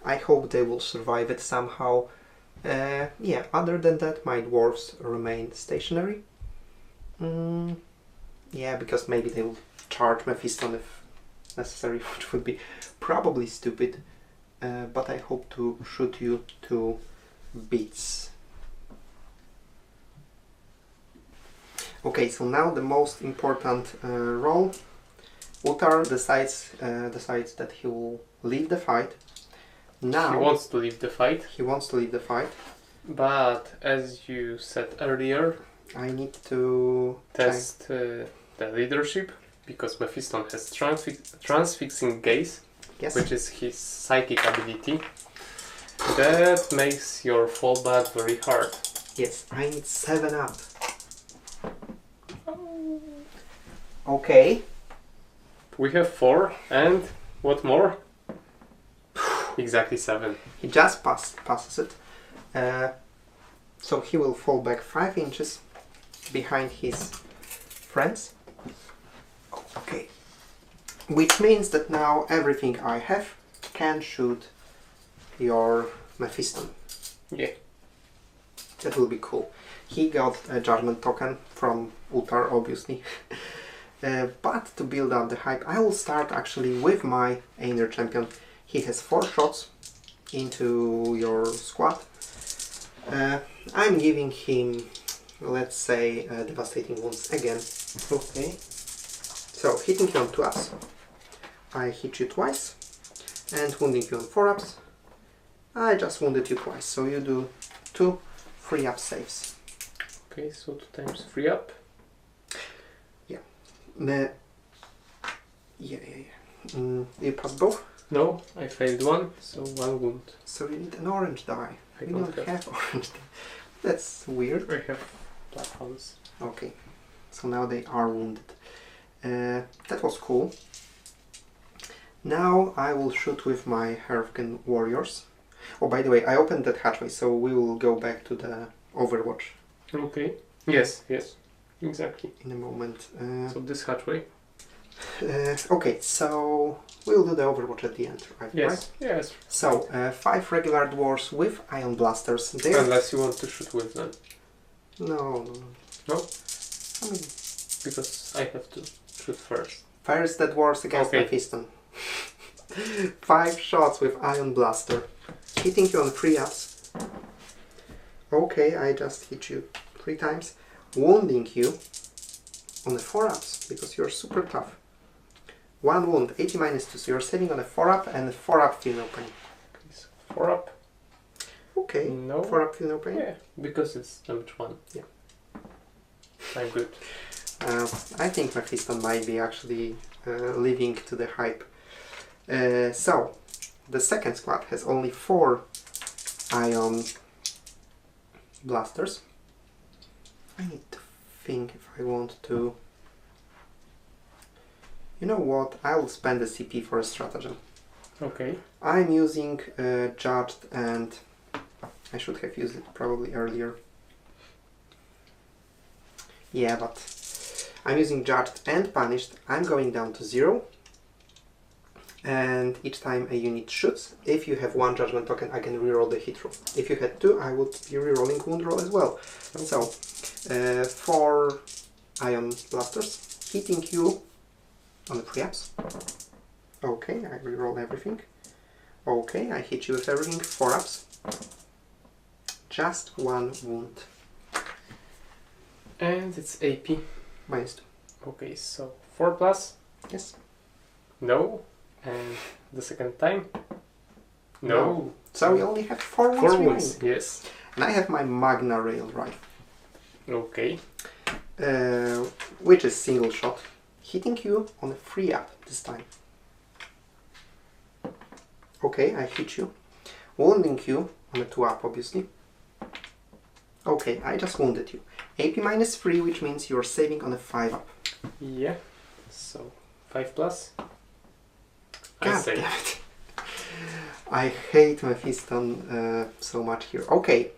I hope they will survive it somehow. Yeah, other than that, my dwarves remain stationary. Yeah, because maybe they will charge Mephiston if necessary, which would be probably stupid. But I hope to shoot you to bits. Okay, so now the most important role. Uthar decides that he will leave the fight. Now he wants to leave the fight. He wants to leave the fight. But as you said earlier, I need to test the leadership because Mephiston has transfixing gaze, which is his psychic ability. That makes your fallback very hard. Yes, I need 7 up. Okay. We have 4, and what more? Exactly 7. He just passes it. So he will fall back 5 inches behind his friends. Okay. Which means that now everything I have can shoot your Mephiston. Yeah. That will be cool. He got a judgment token from Uthar, obviously. But to build up the hype, I will start actually with my Einer champion. He has 4 shots into your squad. I'm giving him, let's say, devastating wounds again. Okay. So hitting you on 2 ups, I hit you twice, and wounding you on 4 ups, I just wounded you twice. So you do 2 3-up saves. Okay, so 2 times 3 up. Yeah. You pass both? No, I failed 1, so 1 wound. So you need an orange die. I We don't don't have orange die. That's weird. I have black ones. Okay, so now they are wounded. That was cool. Now I will shoot with my Hervgen warriors. Oh, by the way, I opened that hatchway, so we will go back to the Overwatch Okay. Yes, exactly. in a moment. So this hatchway. Okay, so we'll do the Overwatch at the end, right? Yes, yes. So, 5 regular dwarves with ion blasters. They're... Unless you want to shoot with them. No. No? I mean, Because I have to shoot first. first the dwarves against Mephiston. 5 shots with ion blaster. Hitting you on 3 ups. Okay, I just hit you 3 times. Wounding you on the 4 ups because you're super tough. 1 wound, 80 -2, so you're saving on a 4 up and a 4 up feel no pain. Okay, so 4 up. Okay, No. 4 up feel no pain? Yeah, because it's damage 1. Yeah. I'm good. I think Mephiston might be actually living to the hype. So, the second squad has only 4 ion blasters. I need to think if I want to... You know what? I'll spend the CP for a stratagem. Okay. I'm using Judged, and I should have used it probably earlier. Yeah, but I'm using Judged and Punished. I'm going down to 0. And each time a unit shoots, if you have 1 judgment token, I can reroll the hit roll. If you had 2, I would be rerolling wound roll as well. Okay. So, 4 ion blasters, hitting you on the pre-ups. Okay, I reroll everything. Okay, I hit you with everything, 4 ups. Just 1 wound. And it's AP. -2. Okay, so 4 plus? Yes. No. And the second time? No. So we only have 4 wounds 4 remaining. wounds, yes. And I have my Magna Rail rifle. Okay. Which is single shot. Hitting you on a 3 up this time. Okay, I hit you. Wounding you on a 2 up, obviously. Okay, I just wounded you. AP -3, which means you're saving on a 5 up. Yeah. So 5 plus? I God say. damn it. I hate Mephiston so much here. Okay,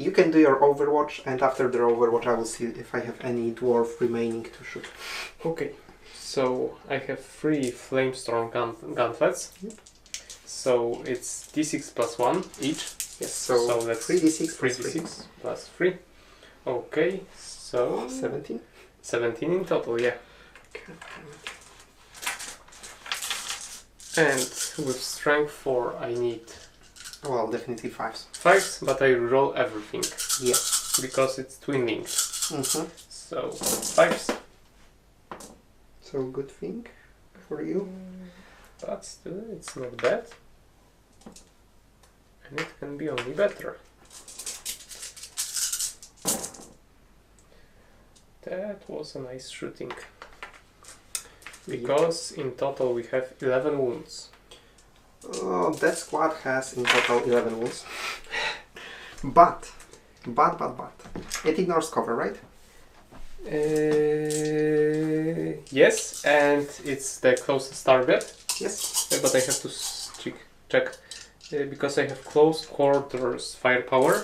you can do your Overwatch, and after the Overwatch I will see if I have any dwarf remaining to shoot. Okay. So I have 3 Flamestorm gauntlets. Yep. So it's D6 plus 1 each. Yes, so that's 3d6 plus 3. 3d6 plus 3. Okay, so 17? 17 in total, yeah. God damn it. And with strength 4 I need Well, definitely 5s. 5s, but I roll everything Yeah. because it's twinning. Mm-hmm. So 5s, So good thing for you. but still it's not bad. And it can be only better. That was a nice shooting. Because in total we have 11 wounds. Oh, that squad has in total 11 wounds. But, it ignores cover, right? Yes, and it's the closest target. Yes. But I have to check because I have close quarters firepower.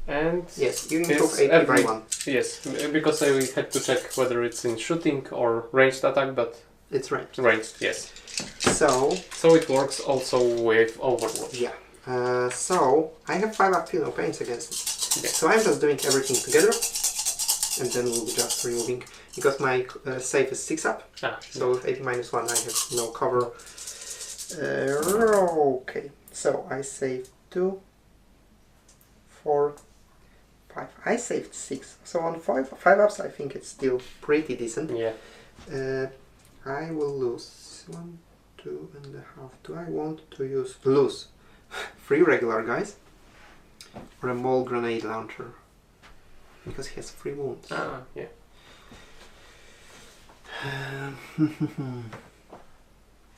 And Yes, you it's improve AP by 1. Yes, because I had to check whether it's in shooting or ranged attack, but It's ranged. ranged, yes. So it works also with Overwatch. yeah. So I have 5 up feel no pains against it. Yeah. So I'm just doing everything together, and then we'll be just removing because my save is 6 up. So with AP -1 I have no cover. Okay, so I saved 2, 4, 5. I saved 6. So on 5 ups I think it's still pretty decent. Yeah. I will lose 1, 2.5. Do I want to lose 3 regular guys or a mole grenade launcher? Because he has 3 wounds. Yeah.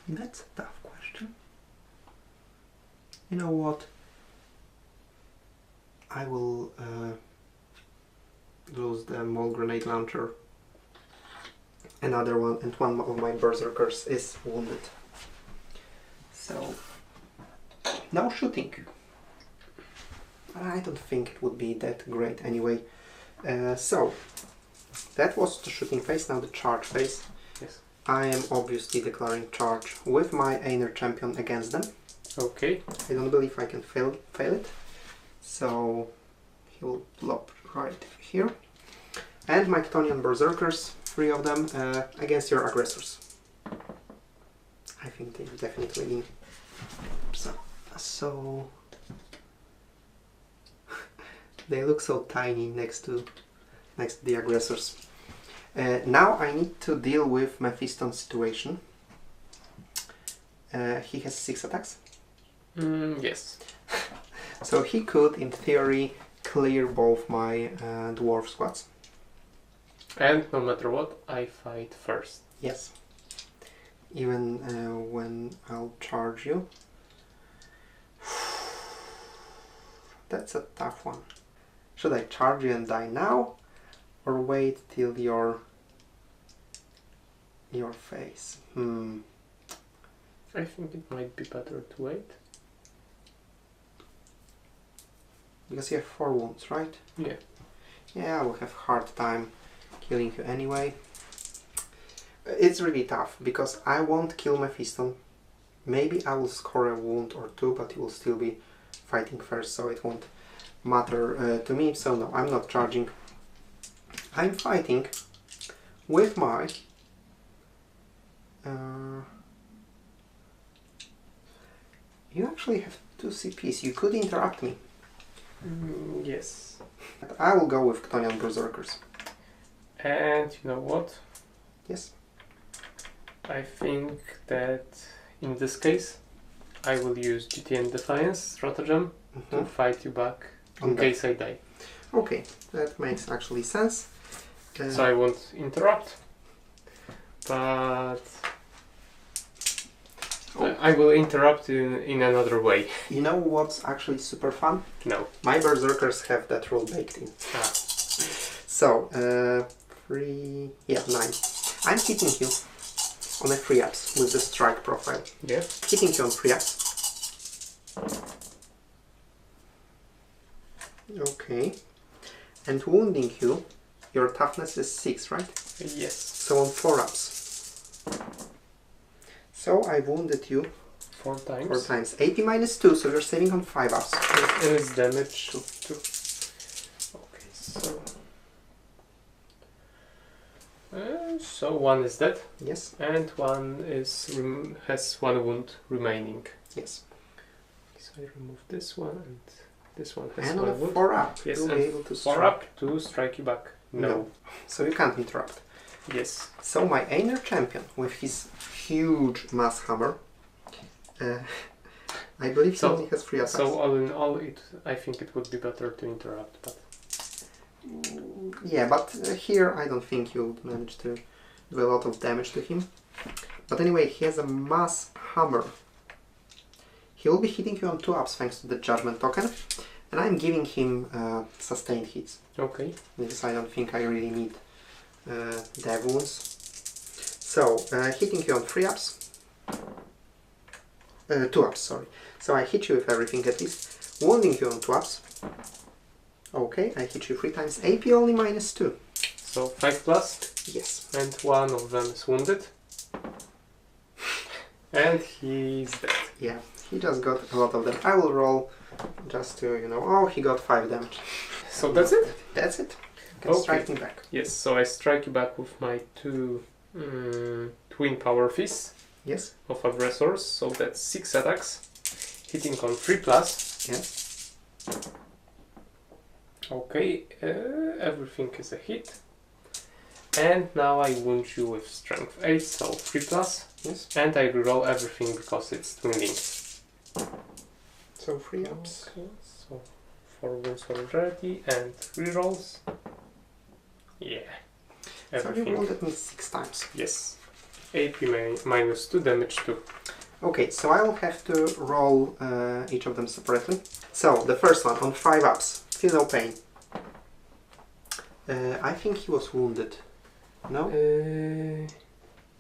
That's a tough question. You know what? I will lose the mole grenade launcher. Another one, and one of my berserkers is wounded. So No shooting. I don't think it would be that great anyway. So, that was the shooting phase, now the charge phase. Yes. I am obviously declaring charge with my Einer champion against them. Okay. I don't believe I can fail it. So, he will plop right here. And my Chtonian berserkers, 3 of them, against your aggressors. I think they definitely win. So they look so tiny next to the aggressors. Now I need to deal with Mephiston's situation. He has 6 attacks. Yes. So he could, in theory, clear both my dwarf squads. And no matter what, I fight first. Yes. Even when I'll charge you. That's a tough one. Should I charge you and die now? Or wait till your phase? I think it might be better to wait. Because you have 4 wounds, right? Yeah. Yeah, I will have hard time killing you anyway. It's really tough, because I won't kill Mephiston. Maybe I will score a wound or 2, but he will still be fighting first, so it won't matter to me. So no, I'm not charging. I'm fighting with my... you actually have 2 CPs. You could interrupt me. Yes. But I will go with Chtonian berserkers. And you know what? Yes. I think that in this case I will use GTN Defiance stratagem to fight you back in case I die. Okay, that makes actually sense. So I won't interrupt, but I will interrupt in another way. You know what's actually super fun? No. My berserkers have that rule baked in. Ah. So, 3... yeah, 9. I'm hitting you on a 3-ups with the strike profile. Yeah. Hitting you on 3-ups. Okay. And wounding you, your toughness is 6, right? Yes. So on 4-ups. So I wounded you 4 times. 4 times. AP minus 2, so you're saving on 5-ups. And it's damage 2. Okay, so... so 1 is dead. Yes. And 1 is has 1 wound remaining. Yes. So I remove this one and this one has And 1 on a wound. 4-up, Yes, you'll and be able to 4-up to strike you back. No. So you can't interrupt. Yes. So my Einer champion with his huge mass hammer, I believe he only has 3 attacks. So all in all, I think it would be better to interrupt, but... Yeah, but here I don't think you'll manage to do a lot of damage to him. But anyway, he has a mass hammer. He will be hitting you on 2-ups thanks to the judgment token, and I'm giving him sustained hits. Okay. Because I don't think I really need dev wounds. So, hitting you on 3-ups. 2-ups, sorry. So I hit you with everything at least. Wounding you on 2-ups. Okay, I hit you 3 times. AP only minus 2. So 5 plus? Yes. And 1 of them is wounded. And he's dead. Yeah, he just got a lot of them. I will roll just to, you know, oh, he got 5 damage. So that's it? That's it. You can strike me back. Yes, so I strike you back with my 2 twin power fists. Yes. Of aggressors, so that's 6 attacks. Hitting on 3 plus. Yes. Okay, everything is a hit. And now I wound you with strength 8, so 3 plus. Yes. And I reroll everything because it's twin linked. So 3-ups. Okay, so 4 wounds already and rerolls. Yeah. Everything. So you wounded me 6 times. Yes. AP minus 2, damage 2. Okay, so I will have to roll each of them separately. So the first one on 5-ups. Feel no pain. I think he was wounded. No?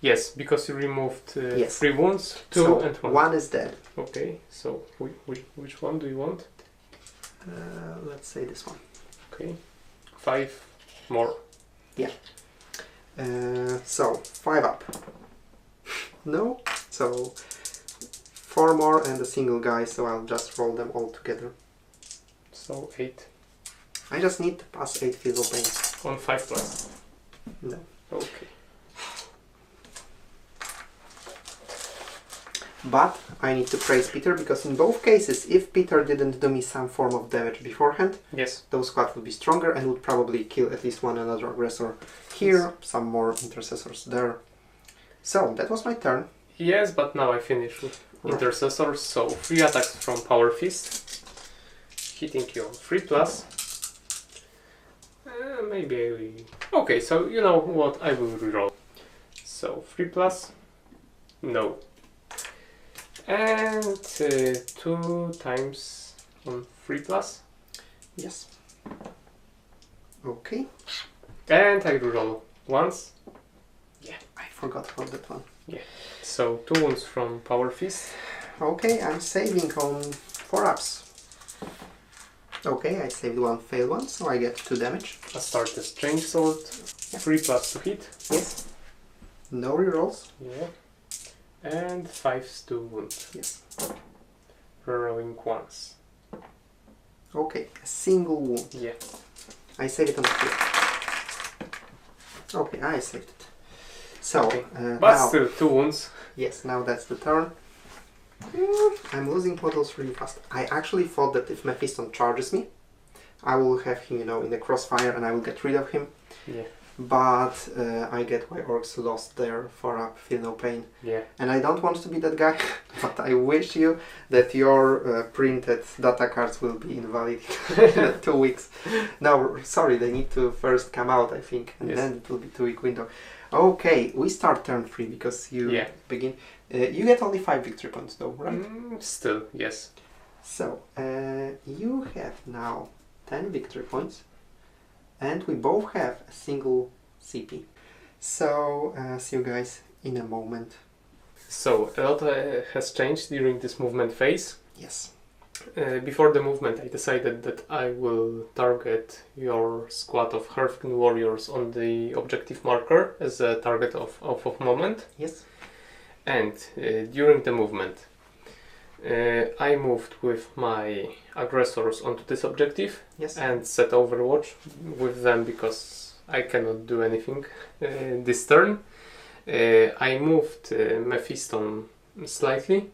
Yes, because you removed Yes. 3 wounds, 2 So and 1. one is dead. Okay, so which one do you want? Let's say this one. Okay, 5 more. So 5 up. No, so 4 more and a single guy, so I'll just roll them all together. So 8 I just need to pass 8 physical pain. on 5 plus. No. Okay. But I need to praise Peter, because in both cases, if Peter didn't do me some form of damage beforehand, Yes. those squad would be stronger and would probably kill at least one another aggressor here, some more intercessors there. So that was my turn. Yes, but now I finish with intercessors, so 3 attacks from Power Fist, hitting you on 3 plus. Maybe I will... Okay, so you know what, I will reroll. So 3 plus, no. And 2 times on 3 plus. Yes. Okay. And I reroll once. I forgot about that one. So 2 wounds from Power Fist. Okay, I'm saving on 4 ups. Okay, I saved 1 failed one, so I get 2 damage. I start the Strange Sword, 3 plus to hit. Yes. No rerolls. Yeah. And 5 to wound. Yes. Rerolling once. Okay, a single wound. Yeah. I saved it on the field. Okay, I saved it. So, Okay. But now, still 2 wounds. yes, now that's the turn. I'm losing models really fast. I actually thought that if Mephiston charges me, I will have him, you know, in the crossfire and I will get rid of him. Yeah. But I get why orcs lost their 4-up, feel no pain. Yeah. And I don't want to be that guy, but I wish you that your printed data cards will be invalid in 2 weeks. No, sorry, they need to first come out, I think, and Yes. then it will be 2-week window. Okay, we start turn 3 because you begin. You get only 5 victory points though, right? Still, yes. So, you have now 10 victory points, and we both have a single CP. So, see you guys in a moment. So, a lot has changed during this movement phase. Yes. Before the movement, I decided that I will target your squad of Hearthkin warriors on the objective marker as a target of moment. Yes. And during the movement, I moved with my aggressors onto this objective. Yes. And set Overwatch with them because I cannot do anything this turn. I moved Mephiston slightly,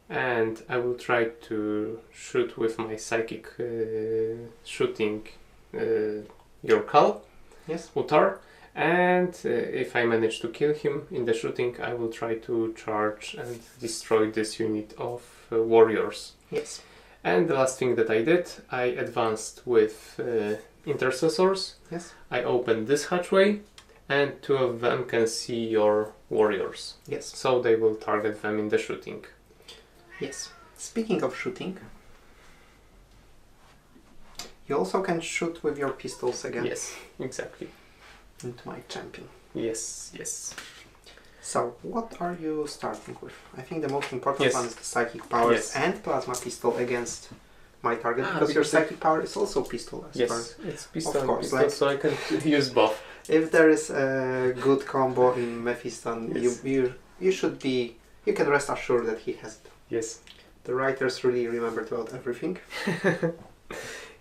and I will try to shoot with my psychic shooting your Khal, Yes. Uthar, and if I manage to kill him in the shooting, I will try to charge and destroy this unit of warriors. Yes. And the last thing that I did, I advanced with intercessors. Yes. I opened this hatchway, and 2 of them can see your warriors. Yes. So they will target them in the shooting. Yes. Speaking of shooting, you also can shoot with your pistols again. Yes, exactly. Into my champion. Yes, yes. So, what are you starting with? I think the most important one is the psychic powers Yes. and plasma pistol against my target, Ah, because your because psychic power is also pistol as far. Yes, it's pistol Of course, pistol, like- so I can use both. If there is a good combo in Mephiston, Yes. you should be, you can rest assured that he has it. Yes. The writers really remembered about everything.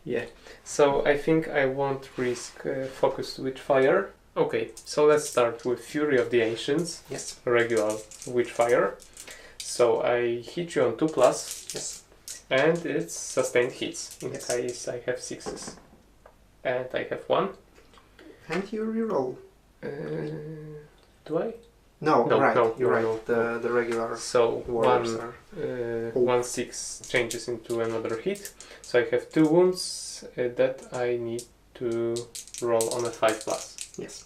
Yeah. So I think I won't risk focused witchfire. Okay, so let's start with Fury of the Ancients. Yes. Regular witchfire. So I hit you on 2 plus. Yes. And it's sustained hits. In Yes. case I have 6s. And I have 1. And you reroll. Do I? No, No, right, no, you're no, right. no, The regular So warriors one, are... 1 6 changes into another hit. So I have 2 wounds that I need to roll on a 5 plus. Yes.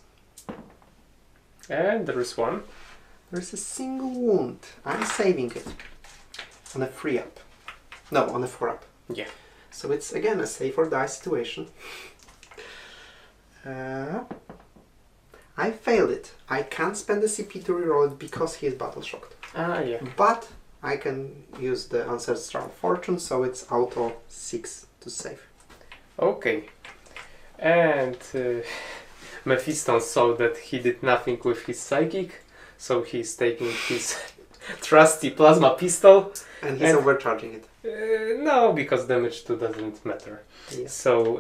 And there is 1. There's a single wound. I'm saving it. On a 3-up. No, on a 4-up. Yeah. So it's again a save or die situation. I failed it. I can't spend the CP to reroll it because he is battle shocked. Ah, yeah. But I can use the Ancestral Fortune, so it's auto 6 to save. Okay. And Mephiston saw that he did nothing with his psychic, so he's taking his trusty plasma pistol. And he's overcharging it. No, because damage 2 doesn't matter. Yeah. So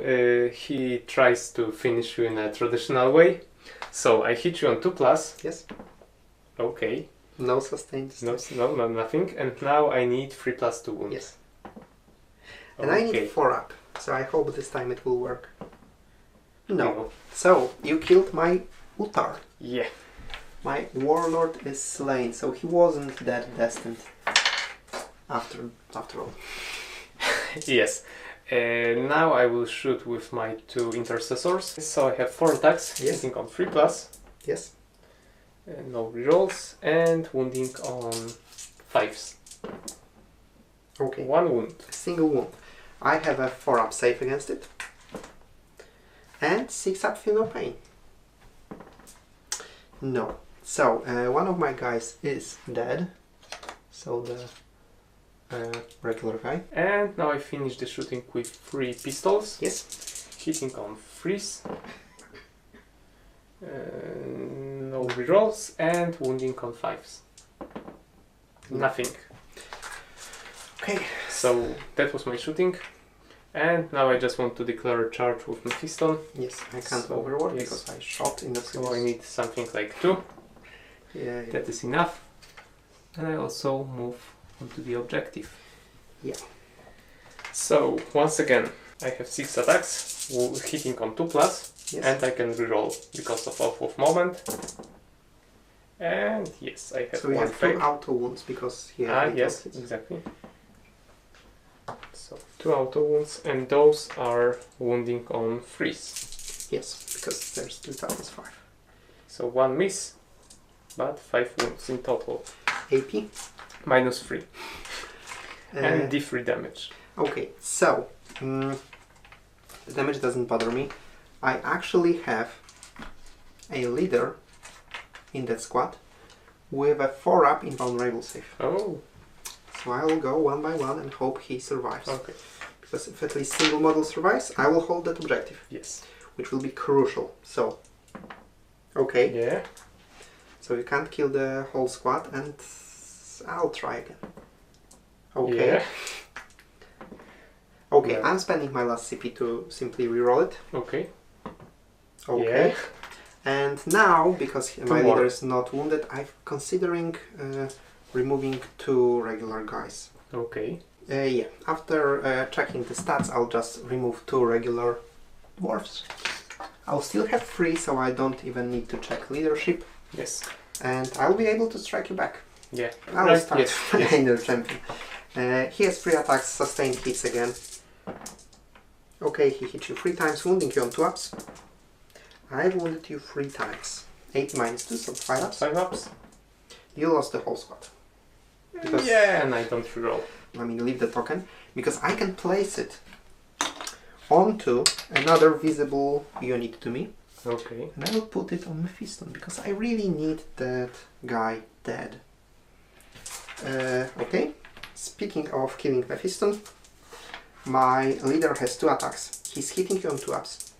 he tries to finish you in a traditional way. So I hit you on 2+. Yes. Okay. No sustained. No, nothing. And now I need 3+2 wounds. Yes. And I need 4 up. So I hope this time it will work. No. So you killed my Uthar. Yeah. My warlord is slain, so he wasn't that destined. After all. Yes. Now I will shoot with my 2 intercessors. So I have 4 attacks, Yes. hitting on 3+. Yes. No rerolls, and wounding on 5s. Okay. 1 wound. Single wound. I have a 4 up save against it. And 6 up feel no pain. No. So one of my guys is dead. So the regular guy. And now I finish the shooting with 3 pistols. Yes. Hitting on 3s. No rerolls, and wounding on 5s. Nothing. Okay. So that was my shooting. And now I just want to declare a charge with Mephiston. Yes, I can't So, overwork yes. because I shot in the previous. So I need something like 2. Yeah. That is enough. And I also move onto the objective. Yeah. So once again, I have 6 attacks, hitting on 2+, Yes. and I can reroll because of off of moment. And yes, I have So we 1 have 2 fail. auto wounds because he Ah, had yes, hits. exactly. So 2 auto wounds, and those are wounding on 3s. Yes, because there's 2 times 5. So 1 miss, but 5 wounds in total. AP. -3. And D3 damage. Okay, so the damage doesn't bother me. I actually have a leader in that squad with a 4 up invulnerable save. Oh, So I will go 1 by 1 and hope he survives. okay. Because if at least single model survives, I will hold that objective, Yes. which will be crucial. So, okay. Yeah. So you can't kill the whole squad, and I'll try again. Okay. Yeah. Okay, Yeah. I'm spending my last CP to simply reroll it. Okay. Okay. Yeah. And now, because my more. leader is not wounded, I'm considering removing 2 regular guys. Okay. Yeah, after checking the stats, I'll just remove 2 regular dwarfs. I'll still have 3, so I don't even need to check leadership. Yes. And I'll be able to strike you back. Yeah. I'll Right. start Yes. Yes. Inner champion. He has 3 attacks, sustained hits again. Okay, he hit you 3 times, wounding you on 2 ups. I wounded you 3 times. 8 minus 2, so 5 ups. 5 ups. You lost the whole squad. Because, Yeah, and I don't reroll. I mean, leave the token. Because I can place it onto another visible unit to me. Okay. And I will put it on Mephiston, because I really need that guy dead. Okay. Speaking of killing Mephiston, my leader has 2 attacks. He's hitting you on 2 ups.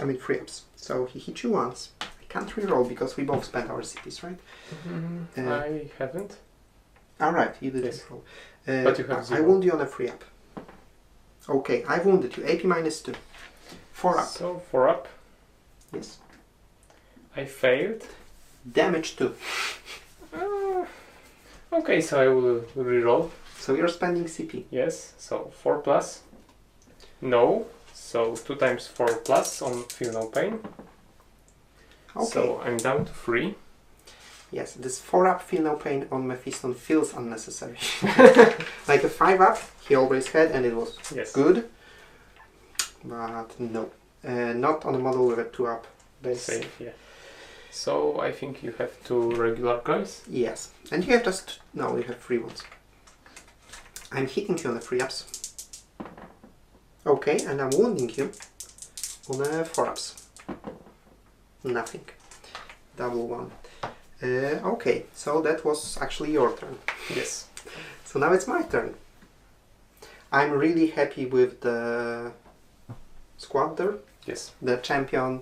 I mean 3 ups. So he hit you once. I can't reroll because we both spent our CPs, right? I haven't. Alright, you didn't Yes. roll. But you have I 0. wound you on a 3 up. Okay, I wounded you. AP minus 2. 4 up. So 4 up. Yes. I failed. Damage 2. Okay, so I will reroll. So you're spending CP. Yes. So 4+. No. So 2 times 4+ on feel no pain. Okay. So I'm down to 3. Yes, this 4 up feel no pain on Mephiston feels unnecessary. Like a 5 up, he always had, and it was Yes. good. But no. Not on a model with a 2 up base. Same. Yeah. So I think you have 2 regular guys. Yes. And you have just... No, you have 3 ones. I'm hitting you on the 3 ups. Okay, and I'm wounding you on the 4 ups. Nothing. Double 1. Okay, so that was actually your turn. Yes. So now it's my turn. I'm really happy with the squad there. Yes. The champion.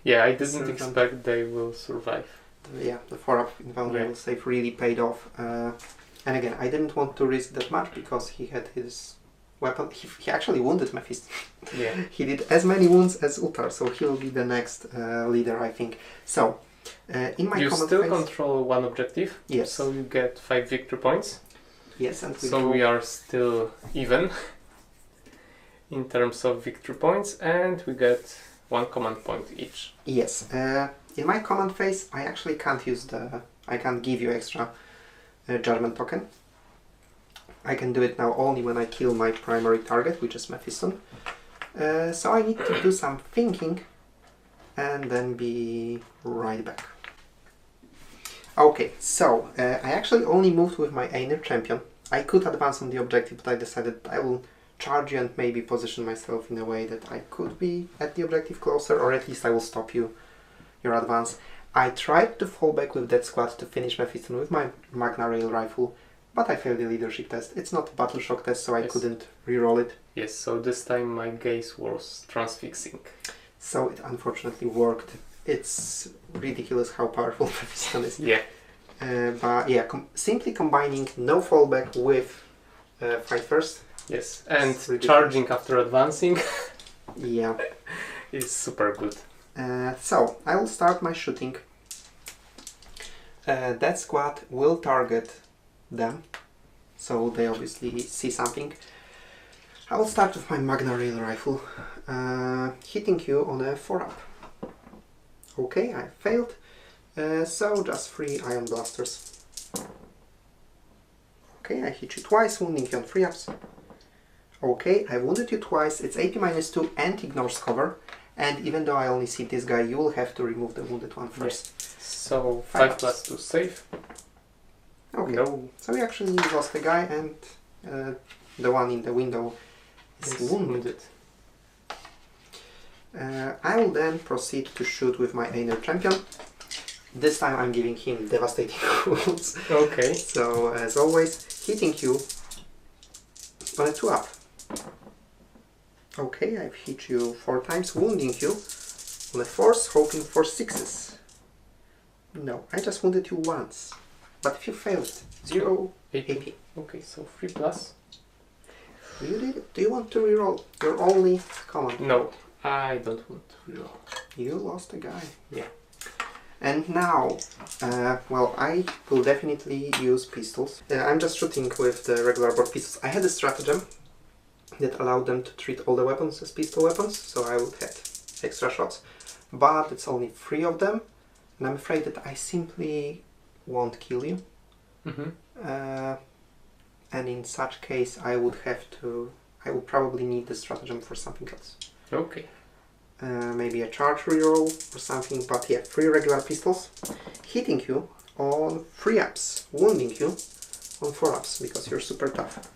Yeah, I didn't Servant. expect they will survive. Yeah, the 4-up invulnerable save really paid off. And again, I didn't want to risk that much because he had his weapon. He actually wounded Mephiston. Yeah. He did as many wounds as Uthar, so he'll be the next leader, I think. So, in my You command still phase, control one objective. Yes. So you get 5 victory points. yes, and So we are still even in terms of victory points, and we get 1 command point each. Yes. In my command phase, I actually can't use I can't give you extra judgment token. I can do it now only when I kill my primary target, which is Mephiston. So I need to do some thinking and then be right back. Okay, so I actually only moved with my Einer champion. I could advance on the objective, but I decided I will charge you and maybe position myself in a way that I could be at the objective closer, or at least I will stop your advance. I tried to fall back with that squad to finish Mephiston with my Magna Rail rifle, but I failed the leadership test. It's not a battle shock test, so I Yes. couldn't reroll it. Yes, so this time my gaze was transfixing. So it unfortunately worked. It's ridiculous how powerful Mephiston is. Yeah. But yeah, simply combining no fallback with fight first. Yes, and It's ridiculous. charging after advancing Yeah. is super good. So I will start my shooting. That squad will target them, so they obviously see something. I will start with my Magna Rail rifle, hitting you on a 4-up. Okay, I failed. So just 3 ion blasters. Okay, I hit you twice, wounding you on 3-ups. Okay, I wounded you twice. It's AP -2 and ignores cover. And even though I only see this guy, you will have to remove the wounded one first. So 5 5+2 save. Okay, No. so we actually lost the guy, and the one in the window is Is wounded. I will then proceed to shoot with my Einer champion. This time I'm giving him devastating wounds. Okay. So as always, hitting you on a 2-up. Okay, I've hit you 4 times, wounding you on a 4th, hoping for 6s. No, I just wounded you once. But if you failed, 0 AP. Okay, so 3+. Do you want to reroll? Your only command. No, I don't want to reroll. You lost a guy. Yeah. And now, well, I will definitely use pistols. I'm just shooting with the regular board pistols. I had a stratagem that allowed them to treat all the weapons as pistol weapons, so I would have extra shots. But it's only 3 of them, and I'm afraid that I simply won't kill you. Mm-hmm. And in such case, I would probably need the stratagem for something else. Okay. Maybe a charge reroll or something, but yeah, 3 regular pistols, hitting you on 3-ups, wounding you on 4-ups, because you're super tough.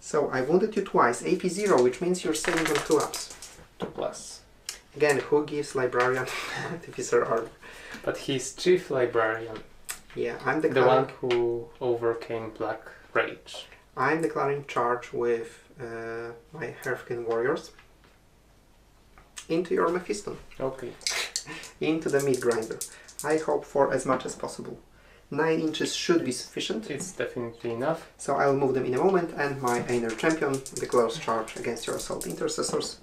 So I wounded you twice, AP 0, which means you're sailing on 2-ups. 2+. Again, who gives Librarian Artificer armor? But he's Chief Librarian, Yeah, I'm the declaring, one who overcame Black Rage. I'm declaring charge with my Hearthkin Warriors into your Mephiston, Okay. into the meat grinder. I hope for as much as possible. 9 inches should be sufficient. It's definitely enough. So I'll move them in a moment, and my Einer champion declares charge against your assault intercessors.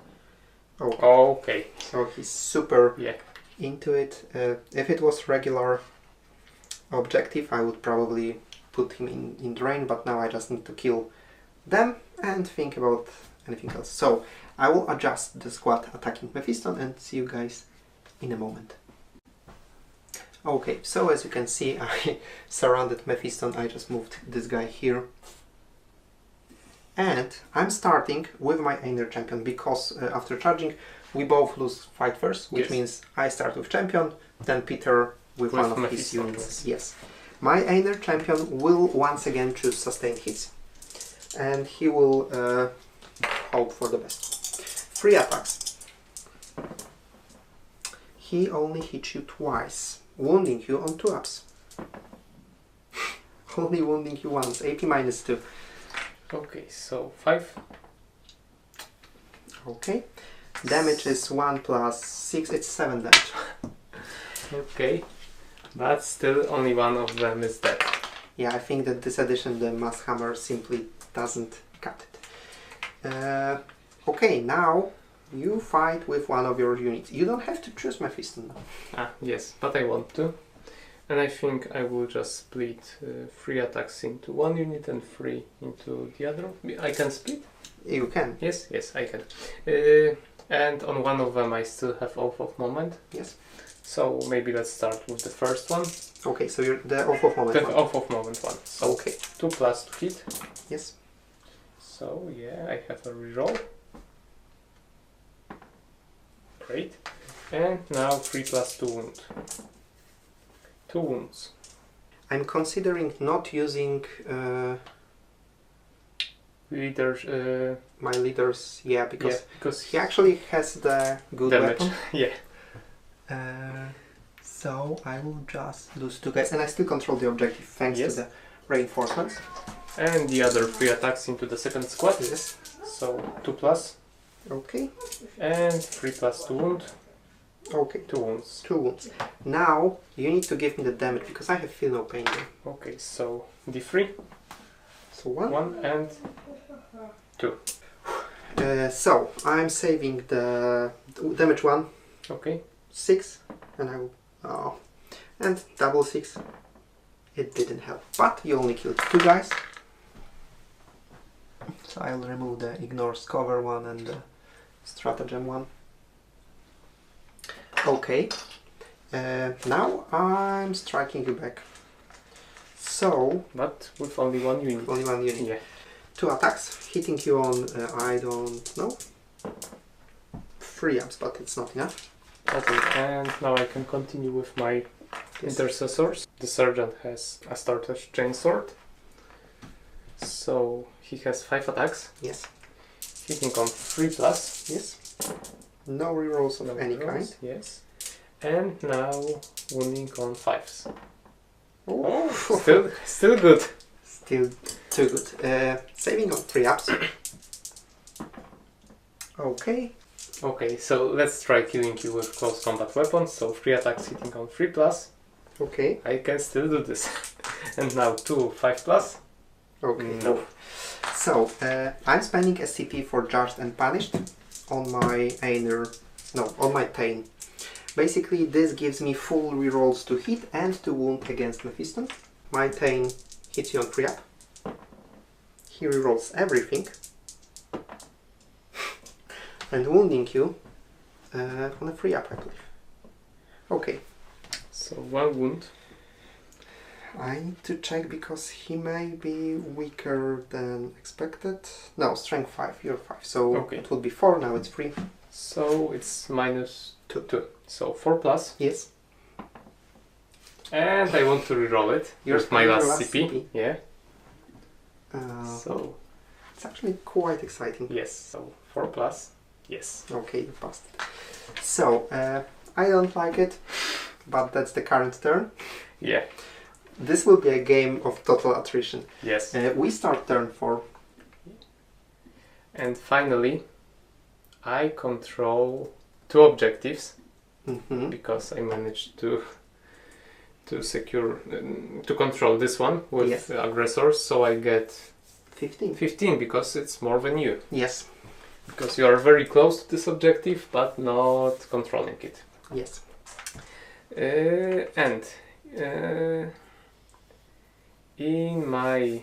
Okay, Okay. so he's super Yeah. into it. If it was regular objective, I would probably put him in drain, but now I just need to kill them and think about anything else. So I will adjust the squad attacking Mephiston and see you guys in a moment. Okay, so as you can see, I surrounded Mephiston. I just moved this guy here. And I'm starting with my Einer champion because after charging, we both lose fight first, which Yes. means I start with champion, then Peter with one of his Mephiston, units. Yes. My Einer champion will once again choose sustained hits. And he will hope for the best. 3 attacks. he only hits you twice, wounding you on 2 ups. Only wounding you once, AP -2. Okay, so 5. Okay. Damage is 1 plus 6, it's 7 damage. Okay, but still only one of them is dead. Yeah, I think that this edition, the Mass Hammer, simply doesn't cut it. Okay, now you fight with one of your units. You don't have to choose Mephiston now. Ah, yes, but I want to. And I think I will just split 3 attacks into one unit and 3 into the other. I can split? You can. Yes, yes, I can. And on one of them I still have Oath of Moment. Yes. So maybe let's start with the first one. Okay, so you're the Oath of Moment The one. Oath of Moment one. So Okay. 2 plus to hit. Yes. So yeah, I have a reroll. Great. And now 3 plus 2 wound. 2 wounds. I'm considering not using Leaders. my leaders, yeah, because because he actually has the good damage. weapon. Yeah. So I will just lose 2 guys, and I still control the objective thanks Yes. to the reinforcements. And the other 3 attacks into the second squad. Yes. So 2 plus. Okay. And 3 plus 2 wound. Okay. 2 wounds. 2 wounds. Now you need to give me the damage because I have feel no pain there. Okay, so D3. So 1. 1 and 2. So I'm saving the damage 1, Okay. 6, and I will. Oh, and double 6. It didn't help, but you only killed 2 guys. So I'll remove the ignores cover one and the stratagem one. Okay. Now I'm striking you back. So But with only 1 unit. only 1 unit. Yeah. 2 attacks, hitting you on I don't know. 3 ups, but it's not enough. Okay, and now I can continue with my intercessors. The sergeant has a starter's chainsword. So he has 5 attacks, Yes. hitting on 3 plus. Yes. No rerolls of No any rolls, kind. Yes. And now wounding on 5s. Oh, Still good. Still too good. Saving on 3 ups. Okay. Okay, so let's try killing you with close combat weapons. So 3 attacks hitting on 3 plus. Okay. I can still do this. And now 2 5 plus. Okay. No. So I'm spending SCP for Judged and Punished on my on my Tain. Basically, this gives me full rerolls to hit and to wound against Mephiston. My Tain hits you on 3 up. He rerolls everything. And wounding you on a 3 up, I believe. Okay. So 1 wound. I need to check because he may be weaker than expected. No, strength 5, you're 5. So Okay. it would be 4, now it's 3. So it's minus 2. So 4 plus. Yes. And I want to reroll it. Here's my your last CP. Yeah. So it's actually quite exciting. yes. So 4 plus. Yes. Okay, you passed it. So, I don't like it, but that's the current turn. Yeah. This will be a game of total attrition. Yes. We start turn 4. And finally, I control 2 objectives Mm-hmm. because I managed to secure to control this one with Yes. aggressors. So I get 15. 15 because it's more than you. Yes. Because you are very close to this objective, but not controlling it. Yes. And in my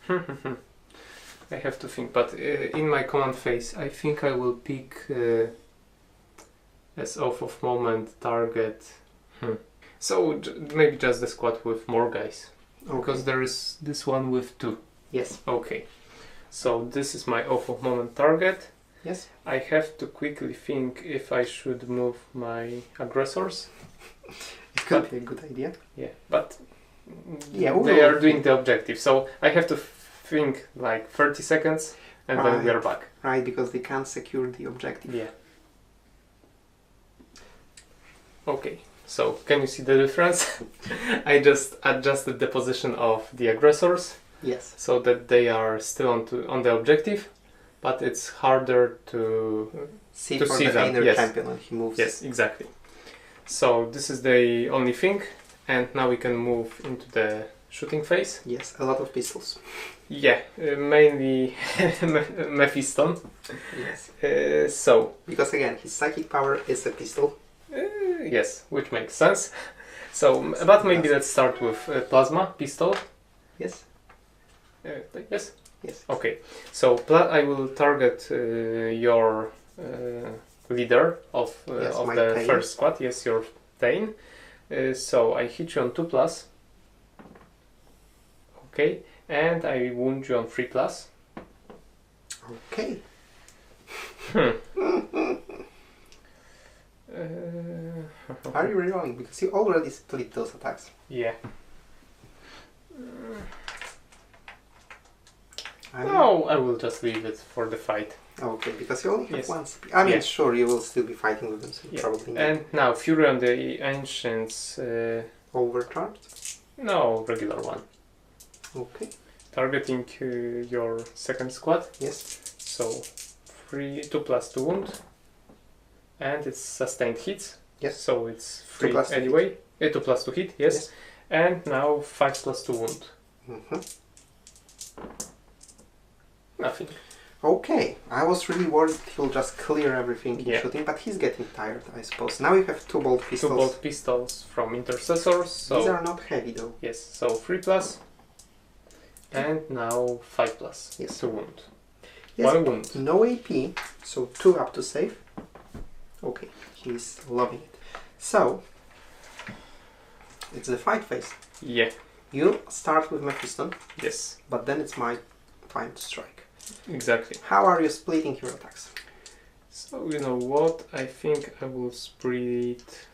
I have to think, but in my command phase I think I will pick as Oath of Moment target so maybe just the squad with more guys, Okay. because there is this one with 2. Yes. Okay, so this is my Oath of Moment target. Yes. I have to quickly think if I should move my aggressors. It could be a good idea. Yeah, but Yeah, they are doing the objective, so I have to think like 30 seconds and then we are back. Right, because they can't secure the objective. Yeah. Okay, so can you see the difference? I just adjusted the position of the aggressors Yes. so that they are still on the objective, but it's harder to See to for see the them, inner yes. champion when he moves. Yes, exactly. So this is the only thing, and now we can move into the shooting phase. Yes, a lot of pistols. Yeah, mainly Mephiston. Yes. So Because again, his psychic power is a pistol. yes, which makes sense. So, but maybe let's start with plasma pistol. Yes. Yes. Yes. Okay. So I will target your leader of Yes, of my the Pain. first squad. Yes, your Pain. So I hit you on 2+. Okay, and I wound you on 3+. Okay. Are you rerolling? Because you already split those attacks. Yeah. I mean, No, I will just leave it for the fight. okay, because you only have Yes. one CP. I mean, Yeah. sure, you will still be fighting with them, so you Yeah. probably need And now Fury on the Ancients. overcharged. No, regular one. Okay. Targeting your second squad. Yes. So 2+2 wound, and it's sustained hits. Yes. So it's 3 2+2 anyway. 2+2 hit. Yes. Yes. And now 5+2 wound. Mm-hmm. Nothing. Okay, I was really worried he'll just clear everything in Yeah. shooting, but he's getting tired, I suppose. Now you have 2 bolt pistols. 2 bolt pistols from intercessors. So These are not heavy though. yes. So 3+. And now 5+. Yes. 2 wound. Yes. 1 wound. No AP, so 2 up to save. Okay, he's loving it. So, it's the fight phase. Yeah. You start with Mephiston, Yes. but then it's my time to strike. Exactly. How are you splitting your attacks? So you know what? I think I will split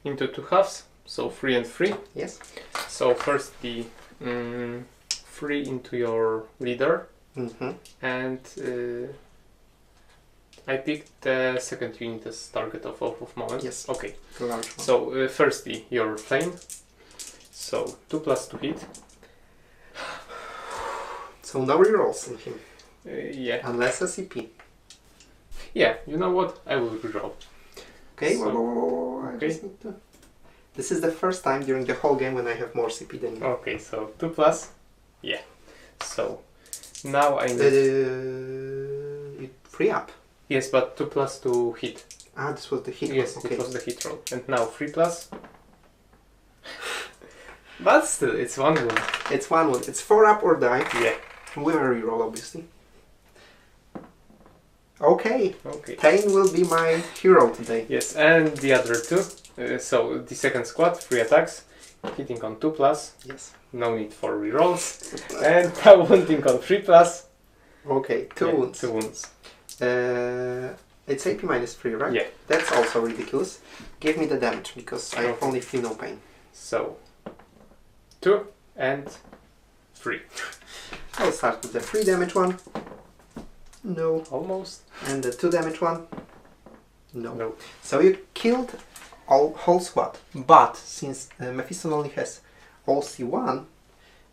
into 2 halves. So 3 and 3. Yes. So first the 3 into your leader, Mm-hmm. and I picked the second unit as target of moment. Yes. Okay. The large one. So firstly your flame. So 2+2 hit. So no rerolls in him, Yeah. unless a CP. Yeah. You know what? I will reroll. Okay, So- whoa, I okay. just need to... This is the first time during the whole game when I have more CP than you. Okay. So 2+. Yeah. So now I need. You free up. Yes, but 2+2 hit. Ah, this was the hit. Yes, one. Okay. it was the hit roll. And now 3+. But still, it's 1 wound. It's 1 wound. It's 4 up or die. Yeah. With a reroll, obviously. Okay. Okay. Pain will be my hero today. Yes, and the other 2. So the second squad, 3 attacks, hitting on 2+. Yes. No need for rerolls. And now wounding on 3+. Okay, 2 Yeah, wounds. 2 wounds. It's AP minus 3, right? Yeah. That's also ridiculous. Give me the damage, because I Okay. only feel no pain. So 2 and 3. I'll start with the 3 damage one. No. Almost. And the 2 damage one. No. No. So you killed whole squad. But since Mephiston only has all C1,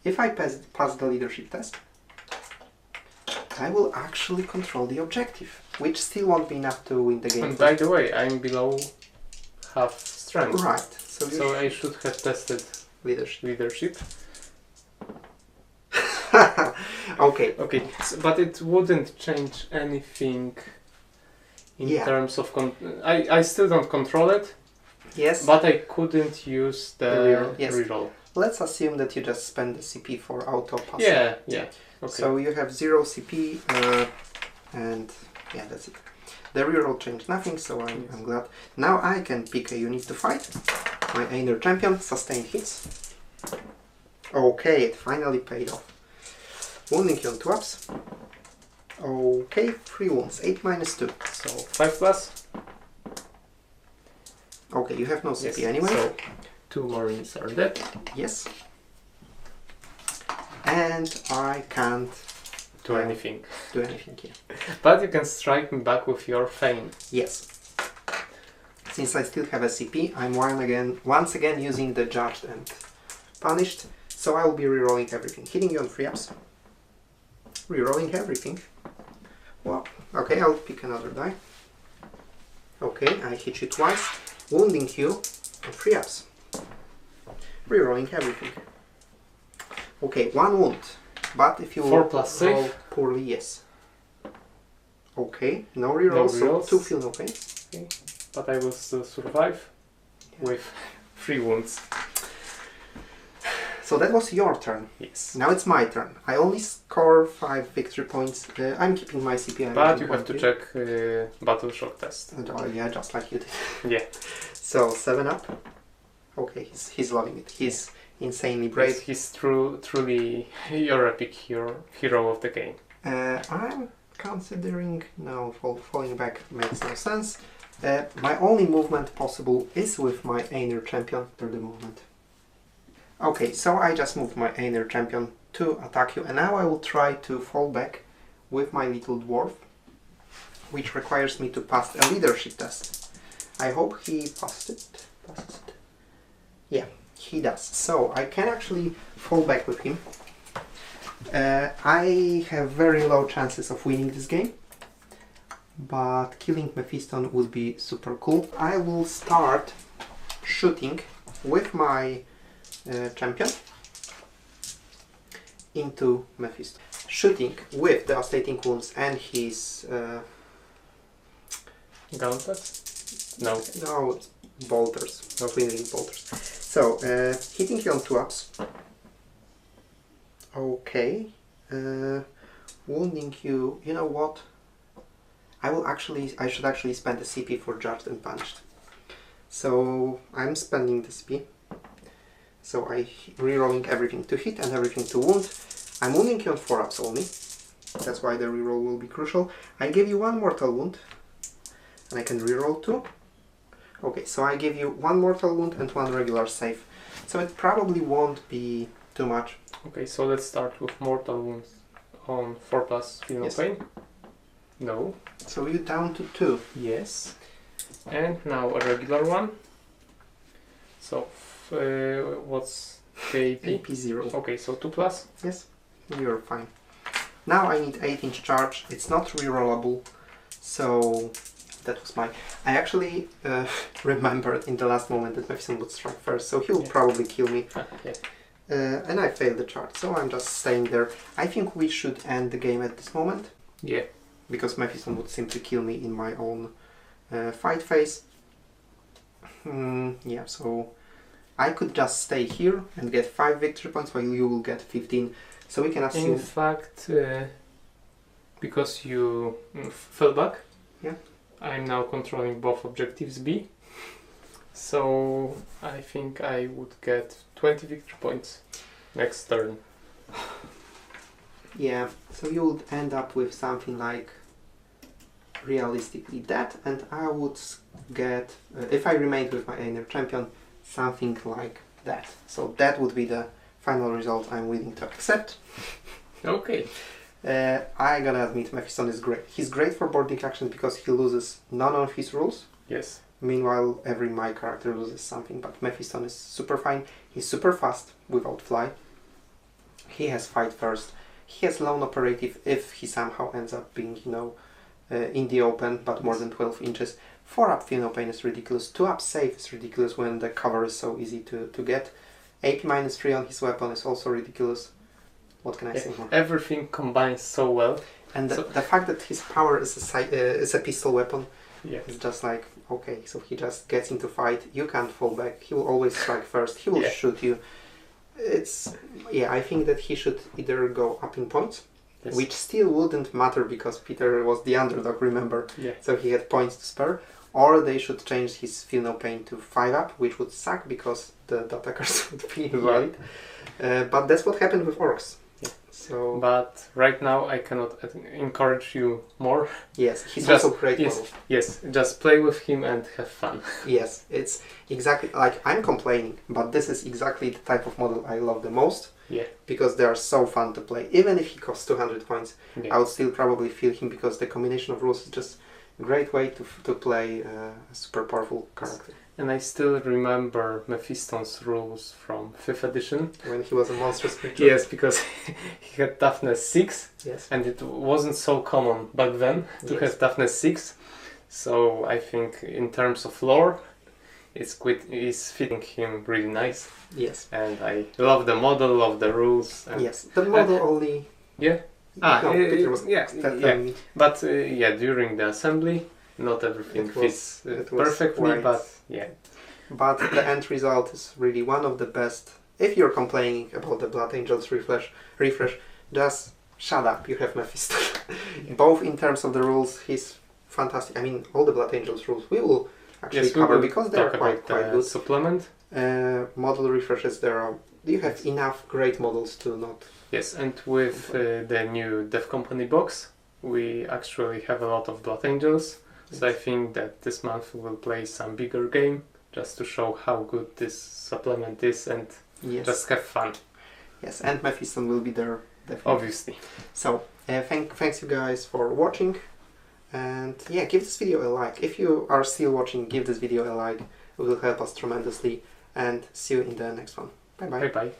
if I pass the leadership test, I will actually control the objective, which still won't be enough to win the game. And by the way, I'm below half strength. Right. So, So I should have tested leadership. leadership. Okay. Okay, but it wouldn't change anything in Yeah. terms of... I still don't control it, Yes. but I couldn't use the reroll, yes. reroll. Let's assume that you just spend the CP for auto pass. Yeah, yeah. Okay. So you have 0 CP, and yeah, that's it. The reroll changed nothing, so I'm glad. Now I can pick a unit to fight. My inner champion, sustained hits. Okay, it finally paid off. Wounding you on 2 ups. Okay, 3 wounds, 8 minus 2. So 5+. Okay, you have no CP Yes. anyway. So 2 Marines are dead. Yes. And I can't Do anything. do anything here. But you can strike me back with your Feign. Yes. Since I still have a CP, I'm once again using the Judged and Punished, so I will be rerolling everything. Hitting you on 3-ups. Rerolling everything. Well, okay, I'll pick another die. Okay, I hit you twice, wounding you on 3-ups. Rerolling everything. Okay, 1 wound. But if you 4 plus roll save. poorly, yes. Okay, no rerolls, so rerolls. 2 feel no pain. Okay. But I will still survive with 3 wounds. So that was your turn. Yes. Now it's my turn. I only score 5 victory points. I'm keeping my CP. But you have to check battle shock test. Yeah, just like you did. Yeah. So 7 up. Okay, he's loving it. He's insanely brave. He's truly your epic hero of the game. I'm considering falling back makes no sense. My only movement possible is with my Einer champion through the movement. Okay, so I just moved my Einer champion to attack you, and now I will try to fall back with my little dwarf, which requires me to pass a leadership test. I hope he passes it. Yeah, he does. So I can actually fall back with him. I have very low chances of winning this game, but killing Mephiston would be super cool. I will start shooting with my champion into Mephiston. Shooting with Devastating Wounds and his Gauntlet? No. no, it's bolters, no flinging bolters. So hitting you on 2-ups. Okay, wounding you. You know what? I should actually spend the CP for Judged and Punished. So I'm spending the CP. So I rerolling everything to hit and everything to wound. I'm wounding you on 4-ups only. That's why the reroll will be crucial. I give you 1 mortal wound, and I can reroll 2. Okay, so I give you 1 mortal wound and 1 regular save. So it probably won't be too much. Okay, so let's start with mortal wounds on 4 plus feel no Yes. pain. No. So you're down to 2. Yes. And now a regular one. So what's the AP? AP 0. Okay, so 2 plus. Yes, you're fine. Now I need 8-inch charge. It's not rerollable, so that was my... I actually remembered in the last moment that Mephiston would strike first, so he'll probably kill me. Yeah. And I failed the charge, so I'm just staying there. I think we should end the game at this moment, Yeah. because Mephiston would simply kill me in my own fight phase. Yeah, so I could just stay here and get 5 victory points while you will get 15. So we can assume... In fact, because you fell back, Yeah. I'm now controlling both objectives B. So I think I would get 20 victory points next turn. Yeah, so you would end up with something like realistically that, and I would get, if I remained with my Einer champion, something like that. So that would be the final result I'm willing to accept. Okay. I gotta admit, Mephiston is great. He's great for boarding actions because he loses none of his rules. Yes. Meanwhile, every my character loses something, but Mephiston is super fine. He's super fast without fly. He has fight first. He has lone operative if he somehow ends up being, in the open, but more than 12 inches. 4-up feel no pain is ridiculous. 2-up save is ridiculous when the cover is so easy to get. AP -3 on his weapon is also ridiculous. What can I say more? Everything combines so well. And the fact that his power is a pistol weapon, Yeah. it's just like, okay, so he just gets into fight, you can't fall back, he will always strike first, he will Yeah. shoot you. I think that he should either go up in points, Yes. which still wouldn't matter because Peter was the underdog, remember? Yeah. So he had points to spare, or they should change his feel no pain to 5-up, which would suck because the attackers would be invalid. But that's what happened with orcs. Yeah. So But right now I cannot encourage you more. yes, he's Just- also great. yes. model. Yes, just play with him and have fun. Yes, it's exactly like I'm complaining, but this is exactly the type of model I love the most. Yeah. Because they are so fun to play. Even if he costs 200 points, Yeah. I would still probably feel him because the combination of rules is just great way to play a super powerful character. And I still remember Mephiston's rules from 5th edition. When he was a monstrous creature. Yes, because he had toughness 6, Yes. and it wasn't so common back then to Yes. have toughness 6. So I think in terms of lore, it's fitting him really nice. Yes. And I love the model, love the rules. And Yes. The model only. yeah. No, Peter was yeah. But during the assembly, not everything It was- fits it was perfectly, quite- but yeah. But the end result is really one of the best. If you're complaining about the Blood Angels refresh, just shut up. You have Mephiston. Both in terms of the rules, he's fantastic. I mean, all the Blood Angels rules we will actually cover because they're quite good. Supplement. Model refreshes, you have enough great models to not. Yes, and with the new Dev Company box, we actually have a lot of Blood Angels. So I think that this month we will play some bigger game just to show how good this supplement is and Yes. just have fun. Yes, and Mephiston will be there definitely. Obviously. So thanks you guys for watching, and yeah, give this video a like. If you are still watching, give this video a like. It will help us tremendously, and see you in the next one. Bye bye. Bye bye.